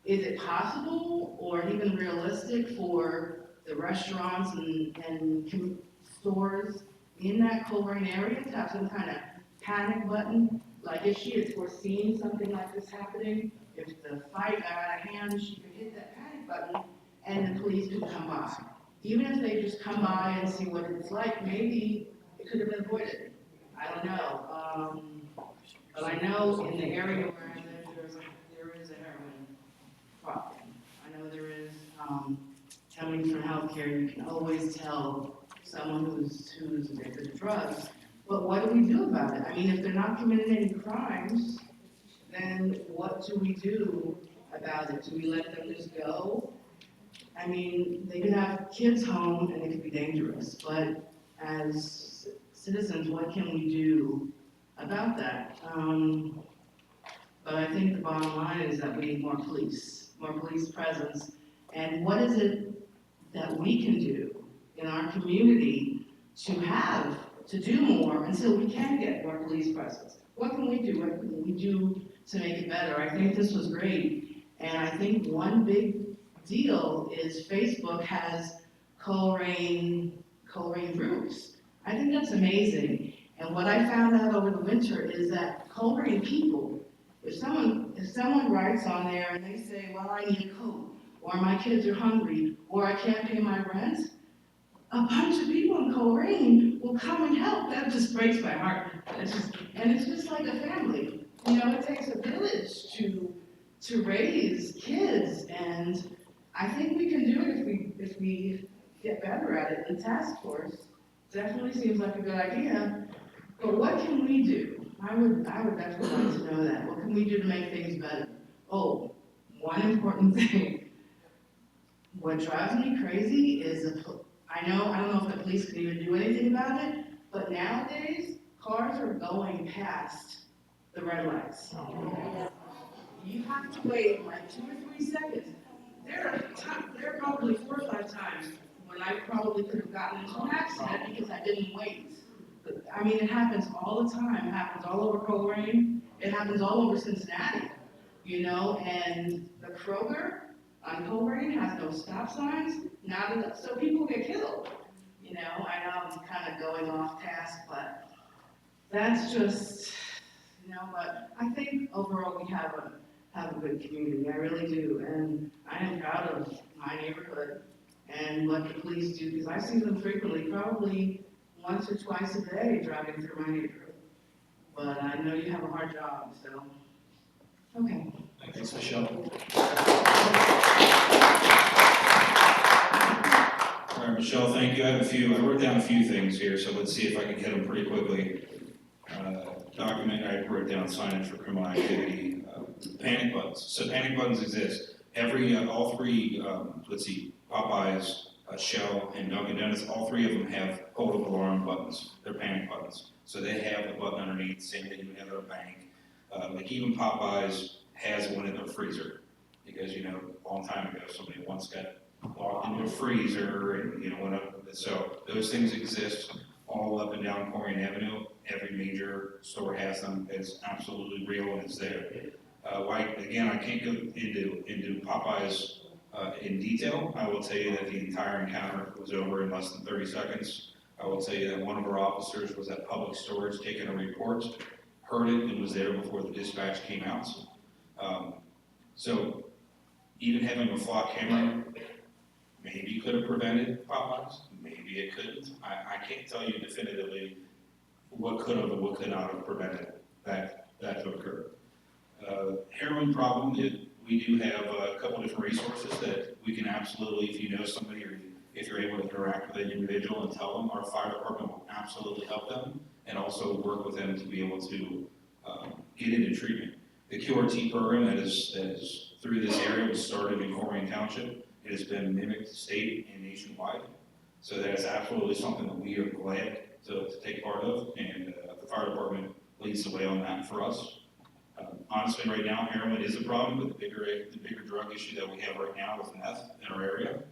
Is it possible or even realistic for the restaurants and stores in that Colerain area to have some kind of panic button? Like if she had foreseen something like this happening, if the fight got out of hand, she could hit that panic button and the police could come by. even if they just come by and see what it's like, maybe it could have been avoided. I don't know. But I know in the area where I live, there is a heroin problem. I know there is, coming from healthcare, you can always tell someone who's addicted to drugs. But what do we do about it? I mean, if they're not committing any crimes, then what do we do about it? Do we let them just go? I mean, they can have kids home and it could be dangerous, but as citizens, what can we do about that? But I think the bottom line is that we need more police presence. And what is it that we can do in our community to do more until we can get more police presence? What can we do? What can we do to make it better? I think this was great. And I think one big deal is Facebook has Colerain groups. I think that's amazing. And what I found out over the winter is that Colerain people, if someone writes on there and they say, well, I need a coat, or my kids are hungry, or I can't pay my rent, a bunch of people in Colerain will come and help. That just breaks my heart. It's just like a family. You know, it takes a village to raise kids, and I think we can do it if we get better at it. The task force definitely seems like a good idea, but what can we do? I would definitely like to know that. What can we do to make things better? Oh, one important thing. What drives me crazy is I don't know if the police can even do anything about it, but nowadays, cars are going past the red lights. You have to wait like 2 or 3 seconds. There are probably 4 or 5 times when I probably could have gotten into an accident because I didn't wait. But, I mean, it happens all the time. It happens all over Colerain. It happens all over Cincinnati, you know, and the Kroger on Colerain has no stop signs, so people get killed. You know, I know I'm kind of going off task, but that's just, you know, but I think overall we have a good community, I really do, and I am proud of my neighborhood and what the police do, because I see them frequently, probably once or twice a day driving through my neighborhood. But I know you have a hard job, so, okay. Thanks, Michelle. All right, Michelle, thank you. I wrote down a few things here, so let's see if I can hit them pretty quickly. Document, I wrote down signage for criminal activity, panic buttons. So panic buttons exist. All three, Popeyes, Shell, and Dunkin' Donuts, all 3 of them have hold of alarm buttons. They're panic buttons. So they have the button underneath, same thing you would have at a bank. Like even Popeyes has one in their freezer. Because, you know, a long time ago, somebody once got locked into a freezer and, you know, went up. So those things exist all up and down Colerain Avenue. Every major store has them. It's absolutely real and it's there. Again, I can't go into Popeyes in detail. I will tell you that the entire encounter was over in less than 30 seconds. I will tell you that one of our officers was at public storage taking a report, heard it, and was there before the dispatch came out. So even having a flock camera maybe could have prevented Popeyes, maybe it couldn't. I can't tell you definitively what could have and what could not have prevented that to occur. Heroin problem, we do have a couple different resources that we can absolutely, if you know somebody or if you're able to interact with an individual and tell them, our fire department will absolutely help them and also work with them to be able to get into treatment. The QRT program that is through this area was started in Colerain Township. It has been mimicked state and nationwide. So that is absolutely something that we are glad to take part of, and the fire department leads the way on that for us. Honestly, right now, heroin is a problem, but the bigger drug issue that we have right now is meth in our area.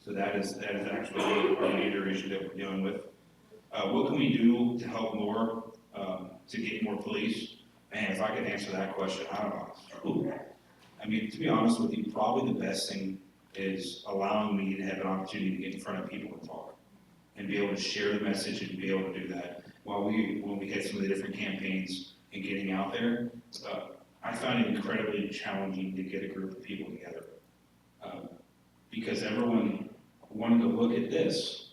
So that is actually our major issue that we're dealing with. What can we do to help more, to get more police? Man, if I could answer that question, I don't know. I mean, to be honest with you, probably the best thing is allowing me to have an opportunity to get in front of people and talk and be able to share the message and be able to do that. When we had some of the different campaigns and getting out there, I found it incredibly challenging to get a group of people together. Because everyone wanted to look at this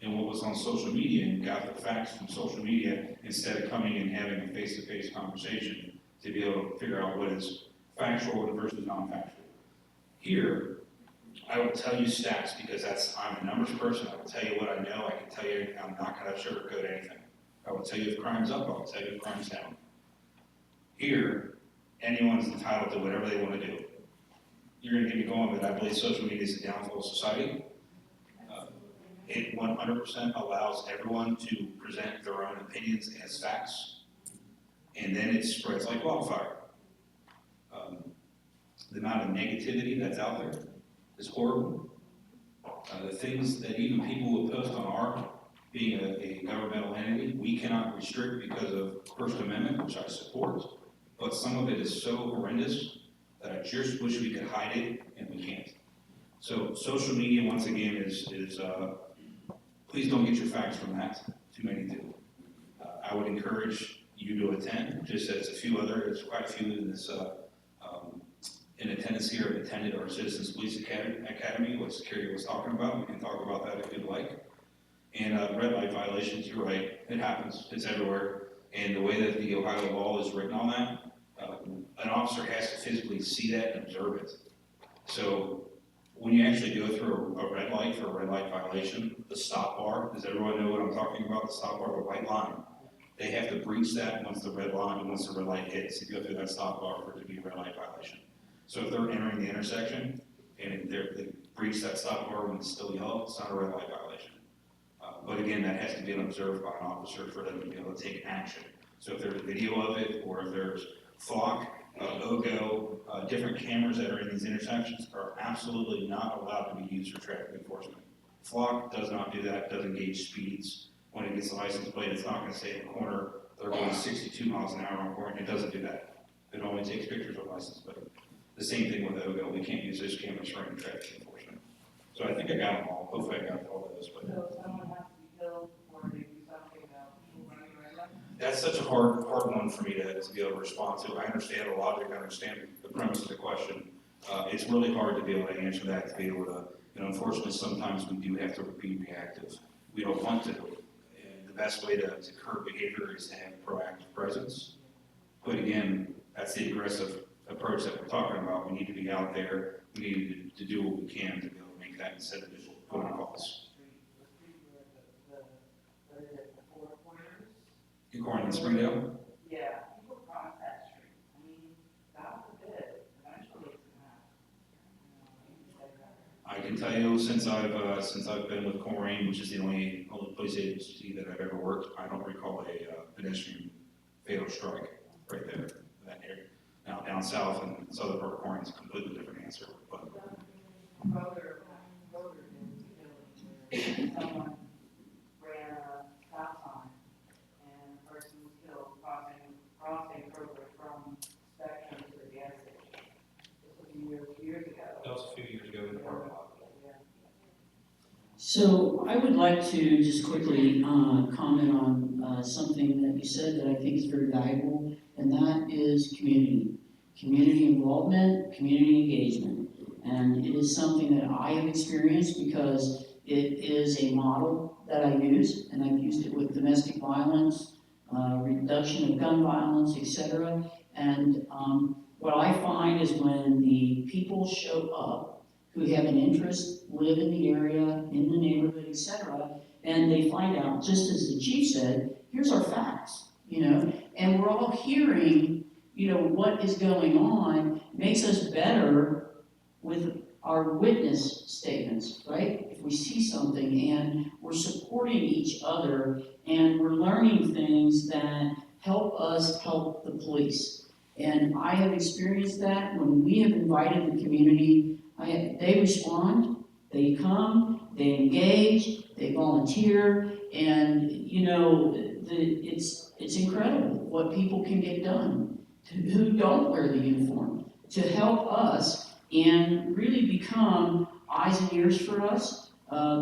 and what was on social media and got the facts from social media instead of coming and having a face-to-face conversation to be able to figure out what is factual versus non-factual. Here, I will tell you stats because I'm a numbers person. I will tell you what I know. I can tell you I'm not going to sugarcoat anything. I will tell you if crime's up. I will tell you if crime's down. Here, anyone's entitled to whatever they want to do. You're going to get me going, but I believe social media is a downfall of society. It 100% allows everyone to present their own opinions as facts, and then it spreads like wildfire. The amount of negativity that's out there is horrible. The things that even people will post on our, being a governmental entity, we cannot restrict because of First Amendment, which I support, but some of it is so horrendous that I just wish we could hide it, and we can't. So social media, once again, is please don't get your facts from that. Too many do. I would encourage you to attend, just as there's quite a few in this, in attendance here have attended our Citizens Police Academy, what Security was talking about. We can talk about that if you'd like. And red light violations, you're right, it happens, it's everywhere. And the way that the Ohio law is written on that, an officer has to physically see that and observe it. So when you actually go through a red light for a red light violation, the stop bar, does everyone know what I'm talking about? The stop bar, the white line. They have to breach that once the red light hits, to go through that stop bar for it to be a red light violation. So if they're entering the intersection and they breach that stop bar when it's still yellow, it's not a red light violation. But again, that has to be observed by an officer for them to be able to take action. So if there's a video of it, or if there's flock, logo, different cameras that are in these intersections are absolutely not allowed to be used for traffic enforcement. Flock does not do that, doesn't gauge speeds. When it gets a license plate, it's not going to say in the corner they're going 62 miles an hour on corner. It doesn't do that. It only takes pictures of license plate. The same thing with OGO. We can't use those cameras for any traffic enforcement. So I think I got them all. Hopefully I got all those. But So someone has to be killed or they do something about people running red lights? that's such a hard one for me to be able to respond to. I understand the logic. I understand the premise of the question. It's really hard to be able to answer that, to be able to, unfortunately sometimes we do have to be reactive. We don't want to. And the best way to curb behavior is to have a proactive presence. But again, that's the aggressive approach that we're talking about. We need to be out there. We need to do what we can to be able to make that instead of just phone calls. What is it, the Four Corners? You going in Springdale? Yeah, people cross that street. I mean, God forbid, eventually it's gonna happen. I can tell you since I've been with Colerain, which is the only police agency that I've ever worked, I don't recall a pedestrian fatal strike right there in that area. Now down south and southern part of Colerain is a completely different answer. But Voter in someone ran a stop sign and a person was killed crossing over from Spectrum to the gas station. This was a few years ago. that was a few years ago in the parking lot. So I would like to just quickly comment on something that you said that I think is very valuable, and that is community involvement, community engagement. And it is something that I have experienced because it is a model that I use, and I've used it with domestic violence, reduction of gun violence, etc. And what I find is when the people show up who have an interest, live in the area, in the neighborhood, etc., and they find out, just as the chief said, here's our facts, and we're all hearing, what is going on, makes us better with our witness statements, right? If we see something and we're supporting each other and we're learning things that help us help the police. And I have experienced that when we have invited the community. They respond, they come, they engage, they volunteer, and it's incredible what people can get done who don't wear the uniform to help us and really become eyes and ears for us,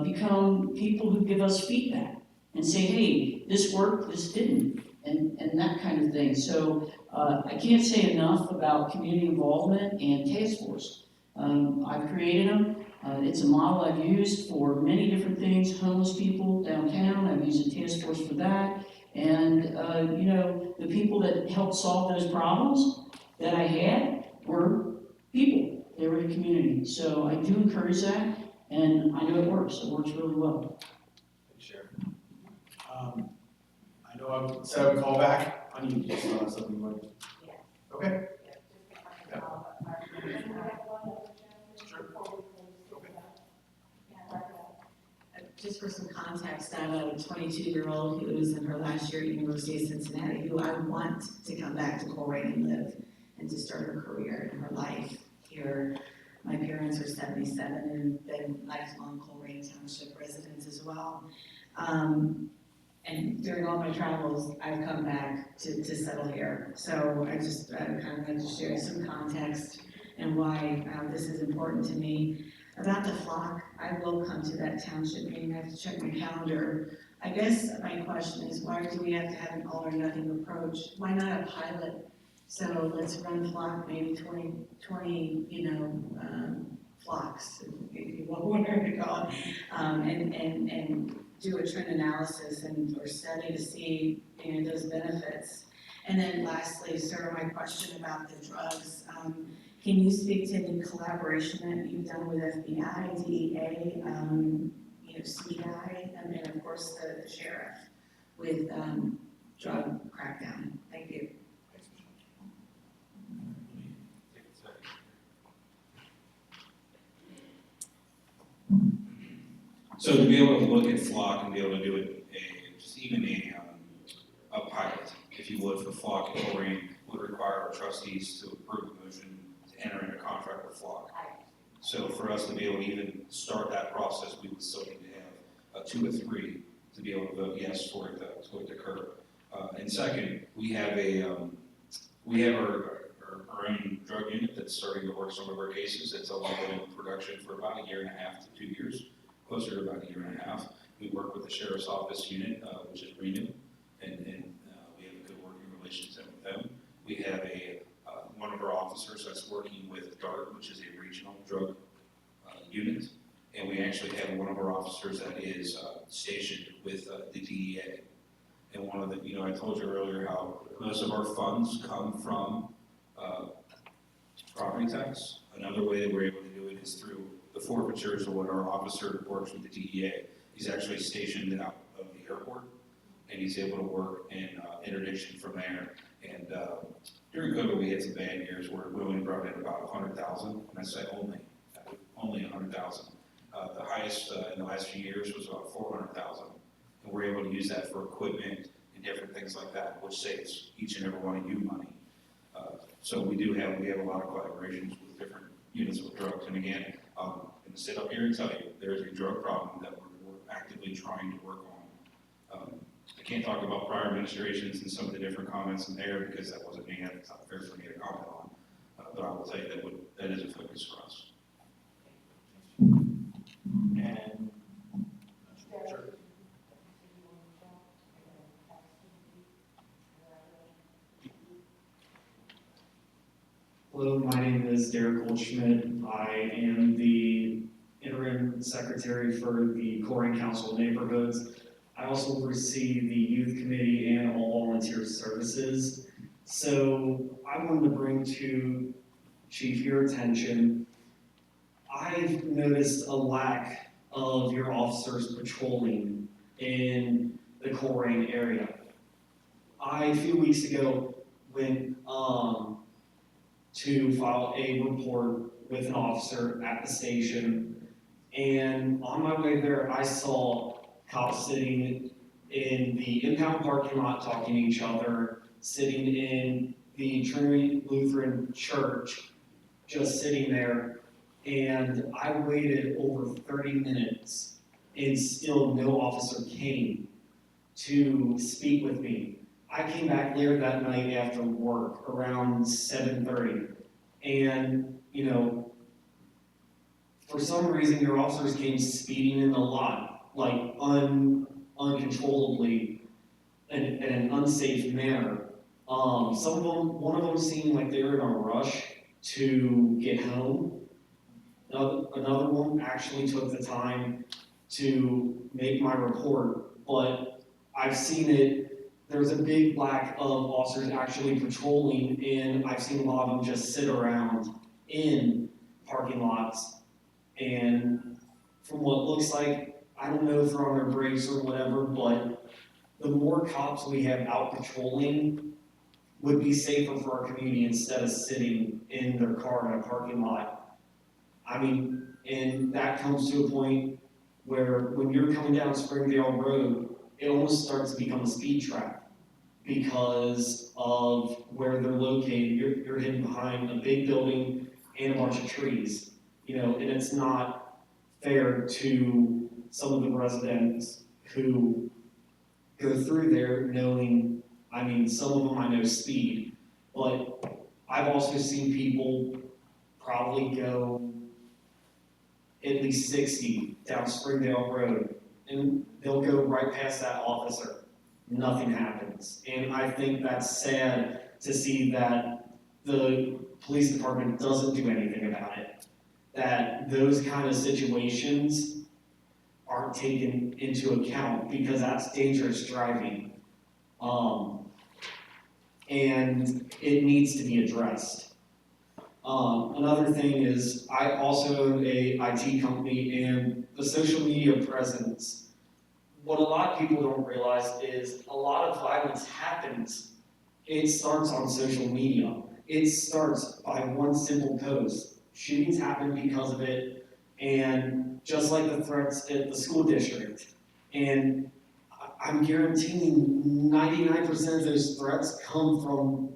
become people who give us feedback and say, hey, this worked, this didn't, and that kind of thing. So I can't say enough about community involvement and task force. I've created them. It's a model I've used for many different things, homeless people downtown, I've used a task force for that. And, the people that helped solve those problems that I had were people, they were the community. So I do encourage that, and I know it works really well. Sheriff. I know I've set up a call back on you, just on something you want. Yeah. Okay. Yeah, just Sure. Just for some context, I have a 22-year-old who is in her last year at University of Cincinnati, who I want to come back to Colerain and live and to start her career and her life here. My parents are 77 and been lifelong Colerain Township residents as well. And during all my travels, I've come back to settle here. So I just kind of wanted to share some context and why this is important to me. About the flock, I will come to that township meeting. I have to check my calendar. I guess my question is, why do we have to have an all or nothing approach? Why not a pilot? So let's run flock, maybe 20 flocks, if you want whatever to call it, and do a trend analysis or study to see, those benefits. And then lastly, sir, my question about the drugs. Can you speak to the collaboration that you've done with FBI, DEA, CI, and of course the sheriff with drug crackdown? Thank you. So to be able to look at flock and be able to do it, a pilot, if you would, for flock and Colerain would require our trustees to approve the motion to enter into contract with flock. So for us to be able to even start that process, we would still need to have a 2 or 3 to be able to vote yes for it to occur. And second, we have our own drug unit that's starting to work some of our cases. It's only been in production for about 1.5 to 2 years, closer to about 1.5 years. We work with the sheriff's office unit, which is Renew, and we have a good working relationship with them. We have one of our officers that's working with DART, which is a regional drug unit, and we actually have one of our officers that is stationed with the DEA. And one of the, I told you earlier how most of our funds come from property tax. Another way that we're able to do it is through the forfeitures of what our officer works with the DEA. He's actually stationed out of the airport, and he's able to work in interdiction from there. And during COVID, we had some bad years where we only brought in about 100,000, and I say only 100,000. The highest in the last few years was about 400,000, and we're able to use that for equipment and different things like that, which saves each and every one of you money. So we have a lot of collaborations with different units with drugs, and again, I'm going to sit up here and tell you there is a drug problem that we're actively trying to work on. I can't talk about prior administrations and some of the different comments in there because that wasn't me, it's not fair for me to comment on, but I will tell you that is a focus for us. And sure. Hello, my name is Derek Goldschmidt. I am the interim secretary for the Colerain Council of Neighborhoods. I also oversee the youth committee and all volunteer services. So I wanted to bring to Chief your attention, I've noticed a lack of your officers patrolling in the Colerain area. A few weeks ago, went to file a report with an officer at the station, and on my way there, I saw cops sitting in the impound parking lot talking to each other, sitting in the Trinity Lutheran Church, just sitting there, and I waited over 30 minutes, and still no officer came to speak with me. I came back later that night after work, around 7:30, and, for some reason, your officers came speeding in the lot, like uncontrollably, in an unsafe manner. One of them seemed like they were in a rush to get home, Another one actually took the time to make my report, but I've seen it, there's a big lack of officers actually patrolling, and I've seen a lot of them just sit around in parking lots. And from what looks like, I don't know if they're on their breaks or whatever, but the more cops we have out patrolling would be safer for our community instead of sitting in their car in a parking lot. I mean, and that comes to a point where when you're coming down Springdale Road, it almost starts to become a speed trap because of where they're located. You're hidden behind a big building and a bunch of trees, and it's not fair to some of the residents who go through there knowing, I mean, some of them I know speed, but I've also seen people probably go at least 60 down Springdale Road, and they'll go right past that officer. Nothing happens. And I think that's sad to see that the police department doesn't do anything about it. That those kind of situations aren't taken into account because that's dangerous driving. And it needs to be addressed. Another thing is, I also own a IT company, and the social media presence. What a lot of people don't realize is a lot of violence happens. It starts on social media. It starts by one simple post. Shootings happen because of it, and just like the threats at the school district. And I'm guaranteeing 99% of those threats come from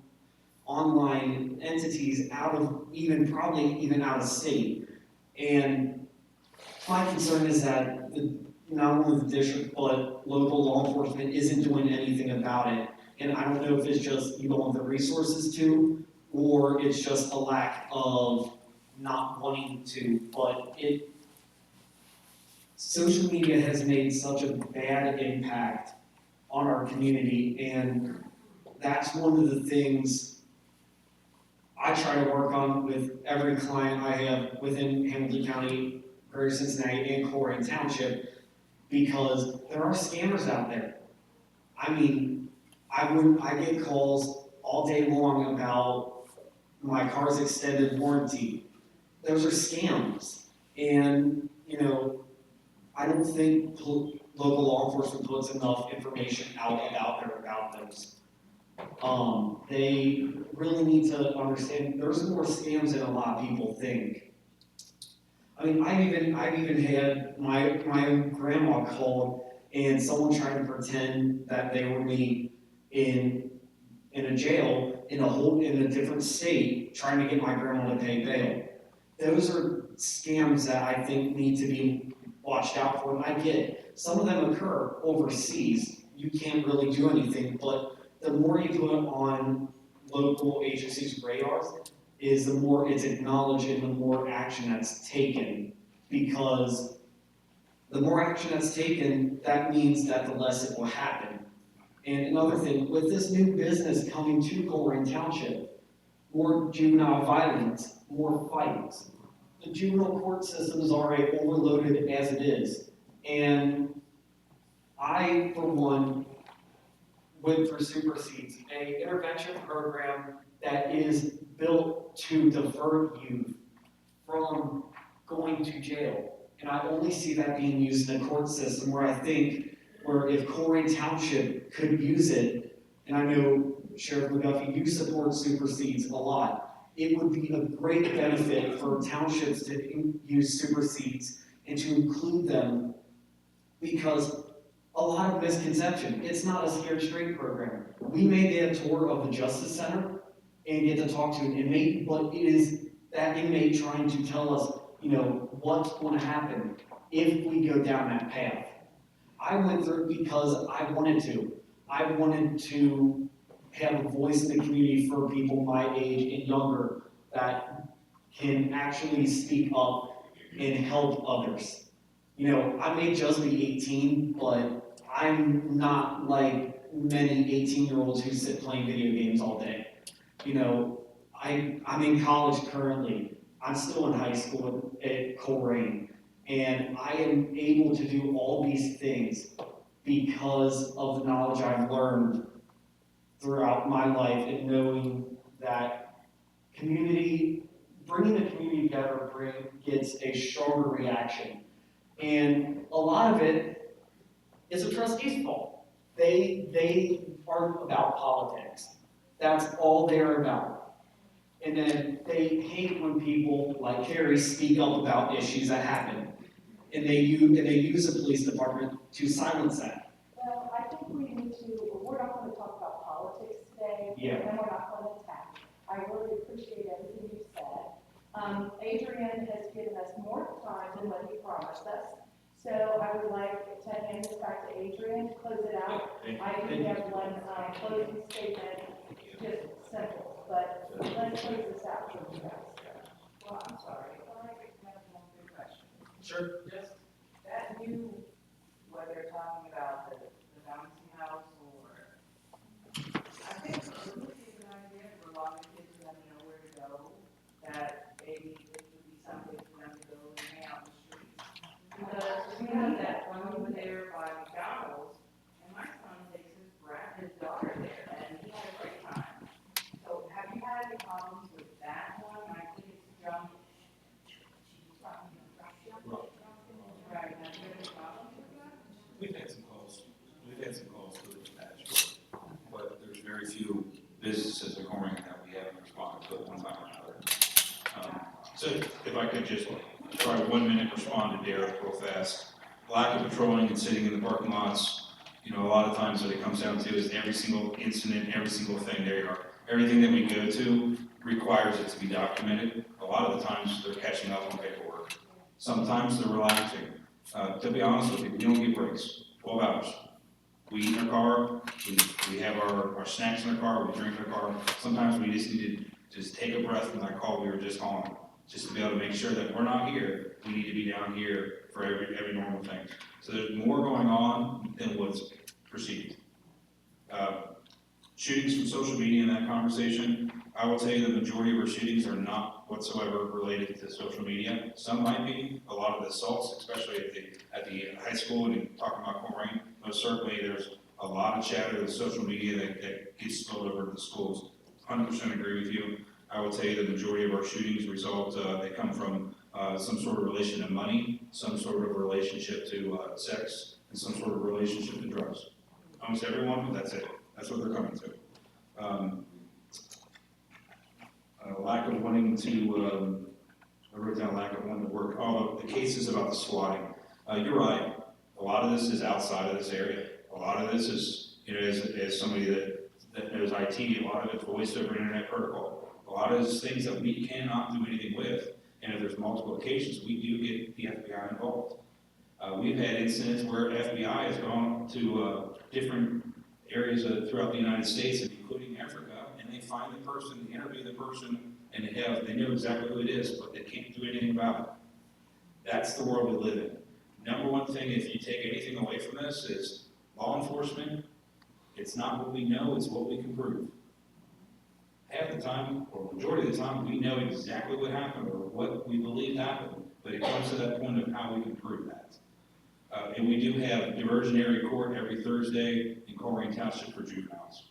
online entities probably even out of state. And my concern is that not only the district, but local law enforcement isn't doing anything about it. And I don't know if it's just you don't have the resources to, or it's just a lack of not wanting to, but social media has made such a bad impact on our community, and that's one of the things I try to work on with every client I have within Hamilton County, Greater Cincinnati, and Colerain Township, because there are scammers out there. I mean, I get calls all day long about my car's extended warranty. Those are scams. And, I don't think local law enforcement puts enough information out there about those. They really need to understand there's more scams than a lot of people think. I mean, I've even had my own grandma called and someone tried to pretend that they were me in a jail in a different state trying to get my grandma to pay bail. Those are scams that I think need to be watched out for. And I get it. Some of them occur overseas. You can't really do anything, but the more you put on local agencies' radars, is the more it's acknowledged and the more action that's taken. Because the more action that's taken, that means that the less it will happen. And another thing, with this new business coming to Colerain Township, more juvenile violence, more fights. The juvenile court systems are overloaded as it is. And I, for one, went through Supersedes, an intervention program that is built to divert youth from going to jail. And I only see that being used in a court system where if Colerain Township could use it, and I know Sheriff McGuffey, you support Supersedes a lot, it would be a great benefit for townships to use Supersedes and to include them, because a lot of misconception. It's not a scared straight program. We may get a tour of the Justice Center and get to talk to an inmate, but it is that inmate trying to tell us, what's going to happen if we go down that path. I went through it because I wanted to. I wanted to have a voice in the community for people my age and younger that can actually speak up and help others. I may just be 18, but I'm not like many 18-year-olds who sit playing video games all day. I'm in college currently, I'm still in high school at Colerain, and I am able to do all these things because of the knowledge I've learned throughout my life and knowing that community, bringing the community together gets a stronger reaction. And a lot of it is the trustees' fault. They are about politics. That's all they're about. And then they hate when people like Carrie speak up about issues that happen. And they use the police department to silence that. Well, I think we need to, we're not going to talk about politics today. Yeah. And we're not going to attack. I really appreciate everything you said. Adrian has given us more time than what he promised us. So I would like to hand this back to Adrian to close it out. I do have one closing statement, just simple, but let's close this out for you guys. Well, I'm sorry, I have one quick question. Sure. Just that new, whether you're talking about the bouncy house or, I think it would be an idea for a lot of kids who don't know where to go, that maybe it would be something for them to go and hang out in the streets. Because we have that one over there by McDonald's, and my son takes his daughter there, and he had a great time. So have you had any problems with that one? I think it's jump. Right, have you had any problems with that? We've had some calls through the patch, but there's very few businesses in Colerain that we haven't responded to at one time or another. So if I could just try 1 minute respond to Derek real fast. Lack of patrolling and sitting in the parking lots, you know, a lot of times what it comes down to is every single incident, every single thing, there you are. Everything that we go to requires it to be documented. A lot of the times they're catching up on paperwork. Sometimes they're relaxing. To be honest with you, we don't get breaks, 12 hours. We eat in our car, we have our snacks in our car, we drink in our car. Sometimes we just need to just take a breath from that call we were just on, just to be able to make sure that we're not here. We need to be down here for every normal thing. So there's more going on than what's perceived. Shootings from social media in that conversation, I will tell you the majority of our shootings are not whatsoever related to social media. Some might be. A lot of the assaults, especially at the high school and talking about Colerain, most certainly there's a lot of chatter with social media that gets spilled over to the schools. 100% agree with you. I will tell you the majority of our shootings result, they come from some sort of relation to money, some sort of relationship to sex, and some sort of relationship to drugs. Almost everyone, but that's it. That's what they're coming to. Lack of wanting to, I wrote down lack of wanting to work. All the cases about the swatting. You're right. A lot of this is outside of this area. A lot of this is, you know, as somebody that knows IT, a lot of it's voice over internet protocol. A lot of it's things that we cannot do anything with. And if there's multiple occasions, we do get the FBI involved. We've had incidents where FBI has gone to different areas throughout the United States, including Africa, and they find the person, they interview the person, and they know exactly who it is, but they can't do anything about it. That's the world we live in. Number one thing, if you take anything away from this, is law enforcement. It's not what we know, it's what we can prove. Half the time, or majority of the time, we know exactly what happened or what we believe happened, but it comes to that point of how we can prove that. And we do have diversionary court every Thursday in Colerain Township for juveniles.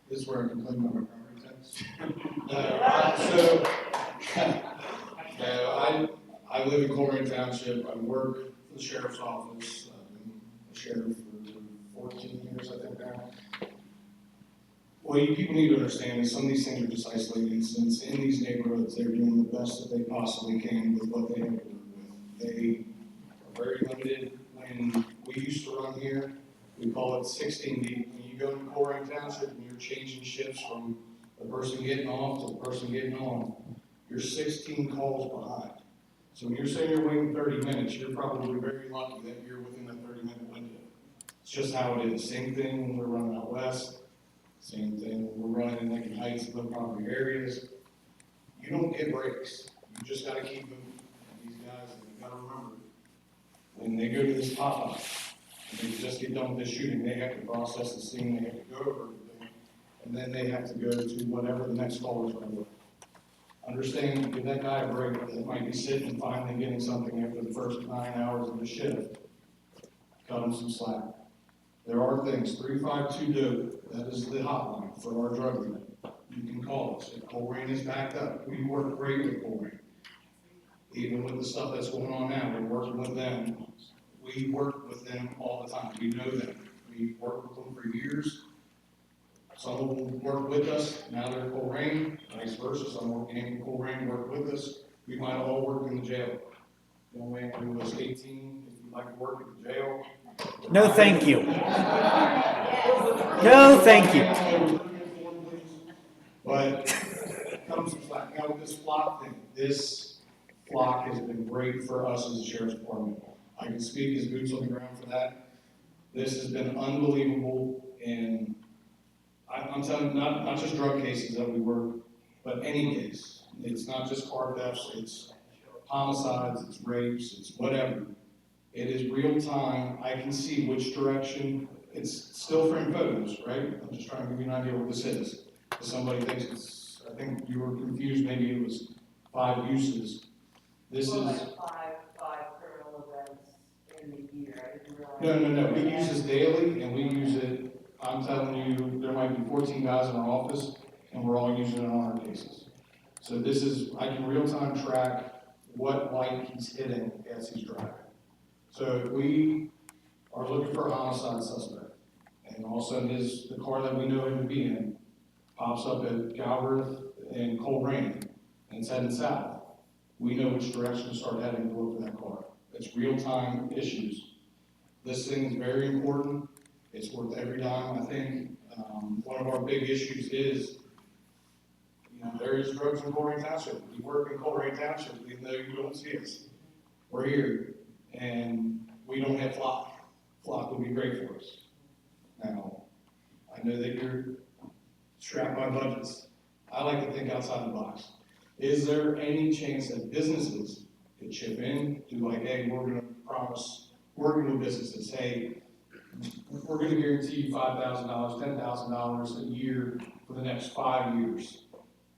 This is where I can claim my property tax. I live in Colerain Township. I work for the sheriff's office. I've been a sheriff for 14 years, I think now. What you people need to understand is some of these things are just isolated incidents. In these neighborhoods, they're doing the best that they possibly can with what they have to work with. They are very limited. When we used to run here, we call it 16 deep. When you go to Colerain Township and you're changing shifts from the person getting off to the person getting on, you're 16 calls behind. So when you're saying you're waiting 30 minutes, you're probably very lucky that you're within that 30-minute window. It's just how it is. Same thing when we're running out west. Same thing when we're running in Lincoln Heights and low property areas. You don't get breaks. You just got to keep moving. these guys, and you gotta remember, when they go to this hotline, and they just get done with this shooting, they have to process the scene, they have to go over everything, and then they have to go to whatever the next call is going to be. Understand, give that guy a break that might be sitting and finally getting something after the first 9 hours of the shift. Cut him some slack. There are things, 352-DOPE, that is the hotline for our drug unit. You can call us. If Colerain is backed up, we work great with Colerain. Even with the stuff that's going on now, we're working with them. We work with them all the time. We know them. We work with them for years. Some of them work with us, now they're Colerain, vice versa. Some work in Colerain, work with us. We might have all worked in the jail. Young man who was 18, if you'd like to work at the jail. No, thank you. No, thank you. But comes some slack. Now with this flock thing, this flock has been great for us as a sheriff's department. I can speak as boots on the ground for that. This has been unbelievable, and I'm telling you, not just drug cases that we work, but any case. It's not just car thefts, it's homicides, it's rapes, it's whatever. It is real time. I can see which direction. It's still frame photos, right? I'm just trying to give you an idea what this is. If somebody thinks it's, I think you were confused, maybe it was 5 uses. This Well, is. like five criminal events in the year, I didn't realize. No. We use this daily, and we use it, I'm telling you, there might be 14 guys in our office, and we're all using it on our cases. So this is, I can real-time track what light he's hitting as he's driving. So if we are looking for a homicide suspect, and all of a sudden the car that we know him to be in pops up at Galbraith and Colerain, and it's heading south, we know which direction to start heading to look for that car. It's real-time issues. This thing is very important. It's worth every dime, I think. One of our big issues is, there is drugs in Colerain Township. We work in Colerain Township, even though you don't see us. We're here, and we don't have flock. Flock would be great for us. Now, I know that you're strapped by budgets. I like to think outside the box. Is there any chance that businesses could chip in, do like, hey, we're going to promise working with businesses, hey, we're going to guarantee you $5,000, $10,000 a year for the next 5 years.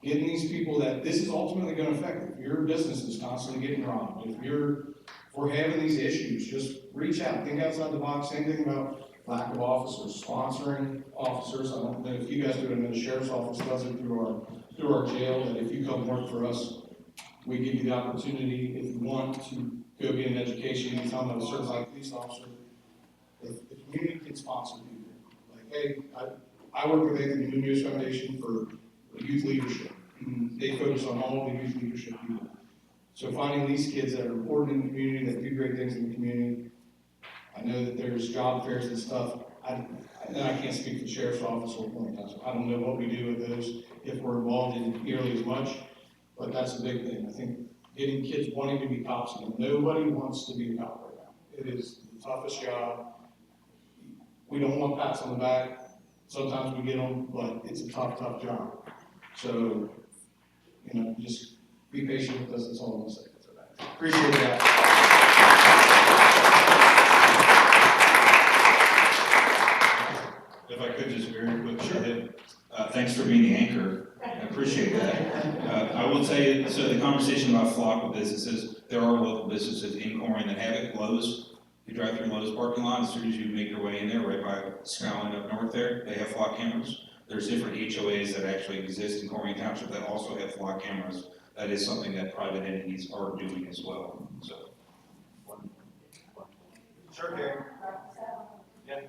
Getting these people that this is ultimately going to affect. If your business is constantly getting robbed, if we're having these issues, just reach out, think outside the box. Same thing about lack of officers, sponsoring officers. I don't know if you guys do it, and the sheriff's office does it through our jail, that if you come work for us, we give you the opportunity, if you want to go get an education, you become a certified police officer. If the community can sponsor people, like, hey, I work with Anthony Munoz Foundation for youth leadership. They focus on all the youth leadership people. So finding these kids that are important in the community, that do great things in the community. I know that there's job fairs and stuff. I can't speak for the sheriff's office or Colerain Township. I don't know what we do with those, if we're involved in nearly as much, but that's a big thing. I think getting kids wanting to be cops again. Nobody wants to be a cop right now. It is the toughest job. We don't want pats on the back. Sometimes we get them, but it's a tough job. So, just be patient with us. That's all I'm going to say. Appreciate that. If I could just very quickly, thanks for being the anchor. I appreciate that. I will tell you, so the conversation about flock with businesses, there are local businesses in Colerain that have it. Lowe's, you drive through Lowe's parking lot, as soon as you make your way in there, right by Scowling up north there, they have flock cameras. There's different HOAs that actually exist in Colerain Township that also have flock cameras. That is something that private entities are doing as well, so. Sure, Gary. Yeah.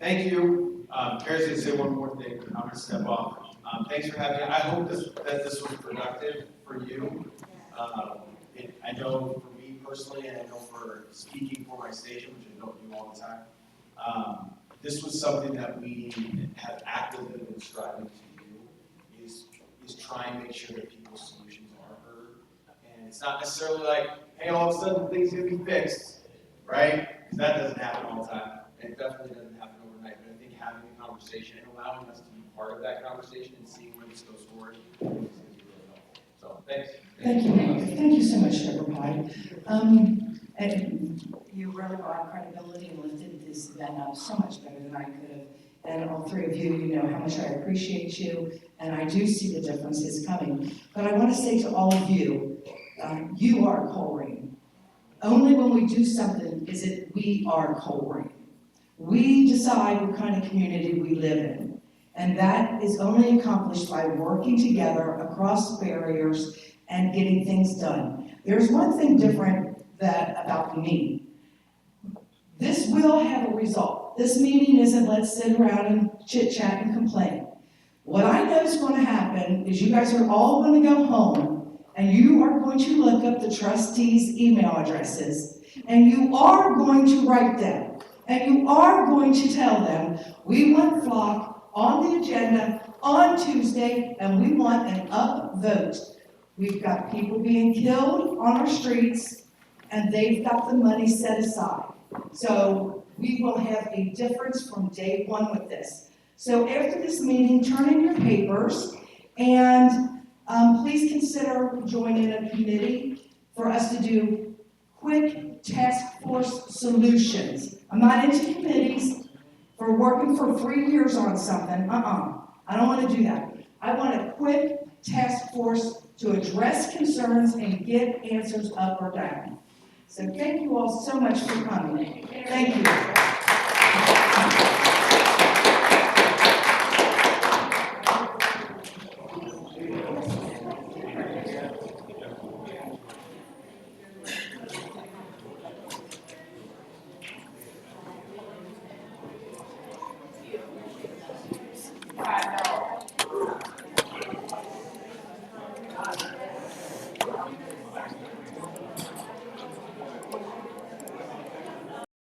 Thank you. Gary's going to say one more thing. I'm going to step off. Thanks for having me. I hope that this was productive for you. I know for me personally, and I know for speaking for my station, which I don't do all the time, this was something that we have actively been striving to do, is try and make sure that people's solutions are heard. And it's not necessarily like, hey, all of a sudden things are going to be fixed, right? Because that doesn't happen all the time. And it definitely doesn't happen overnight. But I think having a conversation and allowing us to be part of that conversation and seeing where this goes forward is going to be really helpful. So thanks. Thank you so much, Deborah Pye. And you really brought credibility and lifted this event up so much better than I could have. And all three of you, you know how much I appreciate you, and I do see the differences coming. But I want to say to all of you, you are Colerain. Only when we do something is it we are Colerain. We decide what kind of community we live in. And that is only accomplished by working together across barriers and getting things done. There's one thing different about me. This will have a result. This meeting isn't let's sit around and chit chat and complain. What I know is going to happen is you guys are all going to go home and you are going to look up the trustees' email addresses and you are going to write them and you are going to tell them we want flock on the agenda on Tuesday and we want an upvote. We've got people being killed on our streets and they've got the money set aside. So we will have a difference from day one with this. So after this meeting, turn in your papers and please consider joining a committee for us to do quick task force solutions. I'm not into committees for working for 3 years on something. I don't want to do that. I want a quick task force to address concerns and get answers up or down. So thank you all so much for coming. Thank you.